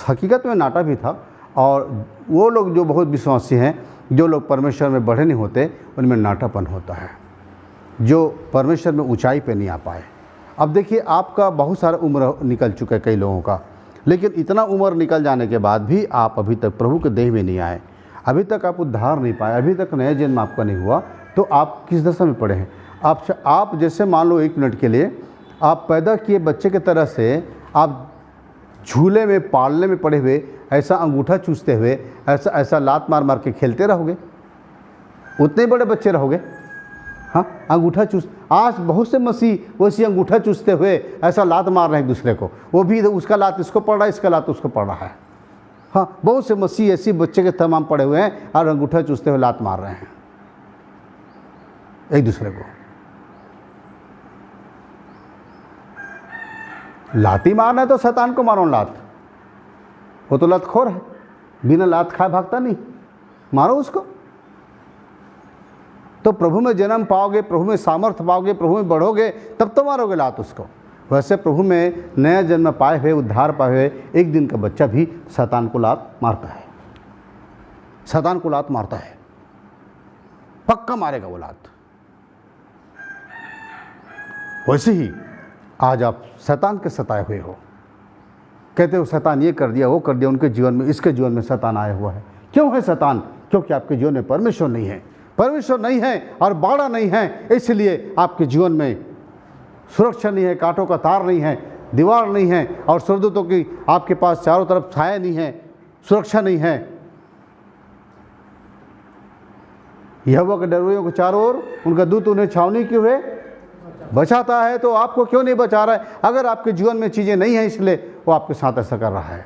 S1: हकीकत में नाटा भी था। और वो लोग जो बहुत विश्वासी हैं, जो लोग परमेश्वर में बढ़े नहीं होते, उनमें नाटापन होता है, जो परमेश्वर में ऊंचाई पे नहीं आ पाए। अब देखिए, आपका बहुत सारा उम्र निकल चुका है कई लोगों का, लेकिन इतना उम्र निकल जाने के बाद भी आप अभी तक प्रभु के देह में नहीं आए, अभी तक आप उद्धार नहीं पाए, अभी तक नया जन्म आपका नहीं हुआ, तो आप किस दशा में पड़े हैं? आप जैसे मान लो 1 मिनट के लिए आप पैदा किए बच्चे की तरह से आप झूले में पालने में पड़े हुए, ऐसा अंगूठा चूसते हुए, ऐसा लात मार मार के खेलते रहोगे, उतने बड़े बच्चे रहोगे। हाँ, अंगूठा चूस, आज बहुत से मसीह वैसी अंगूठा चूसते हुए ऐसा लात मार रहे हैं एक दूसरे को, वो भी उसका लात इसको पड़ रहा है, इसका लात उसको पड़ रहा है। हाँ, बहुत से मसीह ऐसी बच्चे के तमाम पड़े हुए हैं और अंगूठा चूसते हुए लात मार रहे हैं एक दूसरे को। लाती मारना है तो शैतान को मारो लात, वो तो लतखोर है, बिना लात खाए भागता नहीं, मारो उसको। तो प्रभु में जन्म पाओगे, प्रभु में सामर्थ्य पाओगे, प्रभु में बढ़ोगे, तब तो मारोगे लात उसको। वैसे प्रभु में नया जन्म पाए हुए, उद्धार पाए हुए एक दिन का बच्चा भी शैतान को लात मारता है, शैतान को लात मारता है, पक्का मारेगा वो लात। वैसे ही आज आप शैतान के सताए हुए हो, कहते हो शैतान ये कर दिया, वो कर दिया, उनके जीवन में, इसके जीवन में शैतान आया हुआ है। क्यों है शैतान? क्योंकि आपके जीवन में परमेश्वर नहीं है, परमेश्वर नहीं है और बाड़ा नहीं है, इसलिए आपके जीवन में सुरक्षा नहीं है, कांटों का तार नहीं है, दीवार नहीं है और स्वर्गदूतों की आपके पास चारों तरफ छाया नहीं है, सुरक्षा नहीं है। यहोवा के डरवैयों को चारों ओर उनका दूत उन्हें छावनी किए हुए बचाता है, तो आपको क्यों नहीं बचा रहा है? अगर आपके जीवन में चीज़ें नहीं हैं, इसलिए वो आपके साथ ऐसा कर रहा है।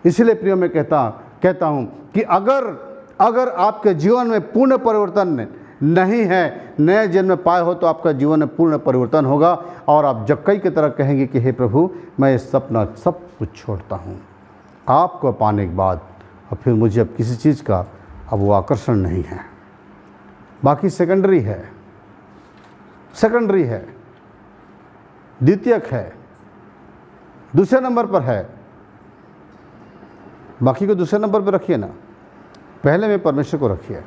S1: इसलिए प्रिय मैं कहता हूँ कि अगर आपके जीवन में पूर्ण परिवर्तन नहीं है, नए जन्म पाए हो, तो आपका जीवन में पूर्ण परिवर्तन होगा और आप जक्कई की तरह कहेंगे कि हे प्रभु, मैं सपना सब कुछ छोड़ता हूँ आपको पाने के बाद, और फिर मुझे अब किसी चीज़ का अब वो आकर्षण नहीं है, बाकी सेकेंडरी है, द्वितीयक है, दूसरे नंबर पर है। बाकी को दूसरे नंबर पर रखिए ना, पहले में परमेश्वर को रखिए।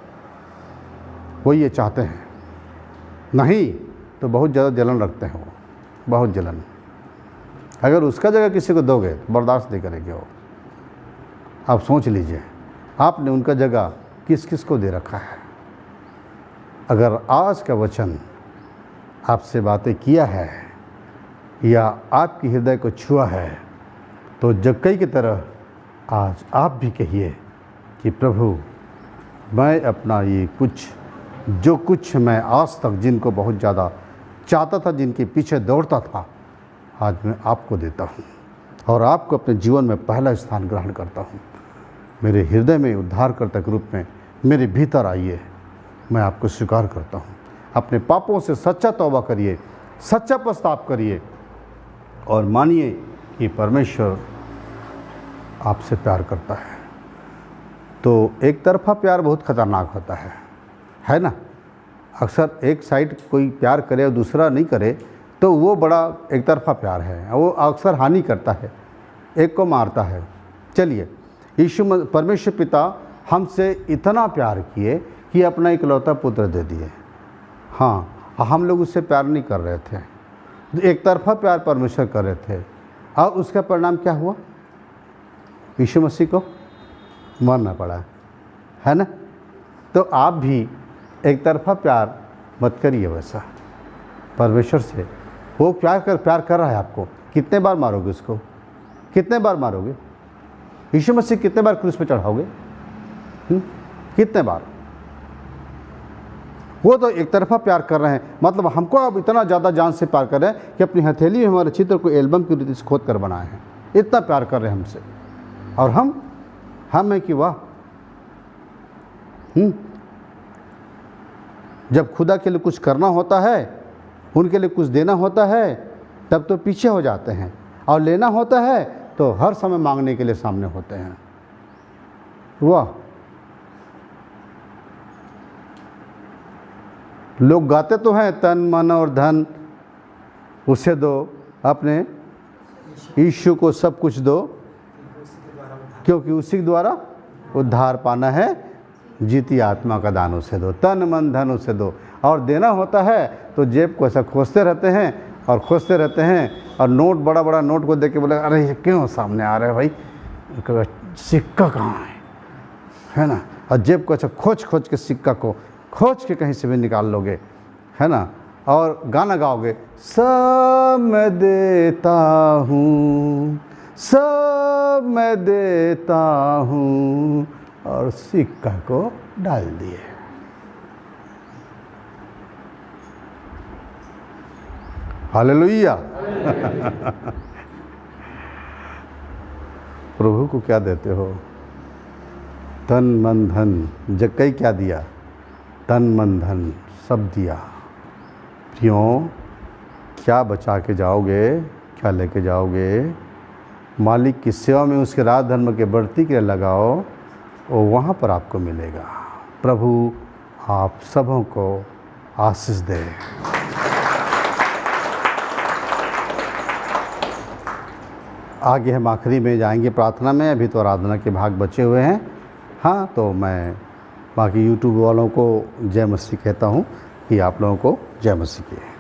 S1: वो ये चाहते हैं, नहीं तो बहुत ज़्यादा जलन रखते हैं वो, बहुत जलन। अगर उसका जगह किसी को दोगे तो बर्दाश्त नहीं करेंगे वो। आप सोच लीजिए, आपने उनका जगह किस किस को दे रखा है। अगर आज का वचन आपसे बातें किया है या आपके हृदय को छुआ है, तो जक्कई की तरह आज आप भी कहिए कि प्रभु, मैं अपना ये जो कुछ मैं आज तक जिनको बहुत ज़्यादा चाहता था, जिनके पीछे दौड़ता था, आज मैं आपको देता हूँ और आपको अपने जीवन में पहला स्थान ग्रहण करता हूँ। मेरे हृदय में उद्धारकर्ता के रूप में मेरे भीतर आइए, मैं आपको स्वीकार करता हूँ। अपने पापों से सच्चा तौबा करिए, सच्चा पश्चाताप करिए और मानिए कि परमेश्वर आपसे प्यार करता है। तो एक तरफा प्यार बहुत ख़तरनाक होता है ना। अक्सर एक साइड कोई प्यार करे और दूसरा नहीं करे तो वो बड़ा एक तरफा प्यार है, वो अक्सर हानि करता है, एक को मारता है। चलिए, परमेश्वर पिता हमसे इतना प्यार किए कि अपना इकलौता पुत्र दे दिए। हाँ, हम लोग उससे प्यार नहीं कर रहे थे, एक तरफा प्यार परमेश्वर कर रहे थे, और उसका परिणाम क्या हुआ? यीशु मसीह को मरना पड़ा, है ना। तो आप भी एक तरफा प्यार मत करिए वैसा परमेश्वर से। वो प्यार कर रहा है आपको, कितने बार मारोगे उसको? कितने बार मारोगे? यीशु मसीह कितने बार क्रूस पे चढ़ाओगे? कितने बार? वो तो एक तरफा प्यार कर रहे हैं, मतलब हमको अब इतना ज़्यादा जान से प्यार कर रहे हैं कि अपनी हथेली में हमारे चित्र को एल्बम की रीति से खोद कर बनाए हैं। इतना प्यार कर रहे हैं हमसे, और हम हैं कि वाह। जब खुदा के लिए कुछ करना होता है, उनके लिए कुछ देना होता है, तब तो पीछे हो जाते हैं, और लेना होता है तो हर समय मांगने के लिए सामने होते हैं। वाह। लोग गाते तो हैं, तन मन और धन उसे दो, अपने यीशु को सब कुछ दो, क्योंकि उसी के द्वारा उद्धार पाना है, जीती आत्मा का दान उसे दो, तन मन धन उसे दो। और देना होता है तो जेब को ऐसा खोजते रहते हैं और खोजते रहते हैं, और नोट, बड़ा बड़ा नोट को देख के बोले, अरे ये क्यों सामने आ रहा है भाई, सिक्का कहाँ है ना। और जेब को ऐसा खोज के सिक्का को खोज के कहीं से भी निकाल लोगे, है ना, और गाना गाओगे, सब मैं देता हूँ, सब मैं देता हूँ, और सिक्का को डाल दिए। हालेलुया। प्रभु को क्या देते हो? तन मन धन। जक्कई क्या दिया? तन मन धन सब दिया। क्यों? क्या बचा के जाओगे, क्या लेके जाओगे? मालिक की सेवा में उसके राज धर्म के बढ़ती के लिए लगाओ, और वहाँ पर आपको मिलेगा। प्रभु आप सबों को आशीष दे। आगे हम आखिरी में जाएंगे प्रार्थना में, अभी तो आराधना के भाग बचे हुए हैं। हाँ, तो मैं बाकी यूट्यूब वालों को जय मसीह कहता हूँ कि आप लोगों को जय मसीह की।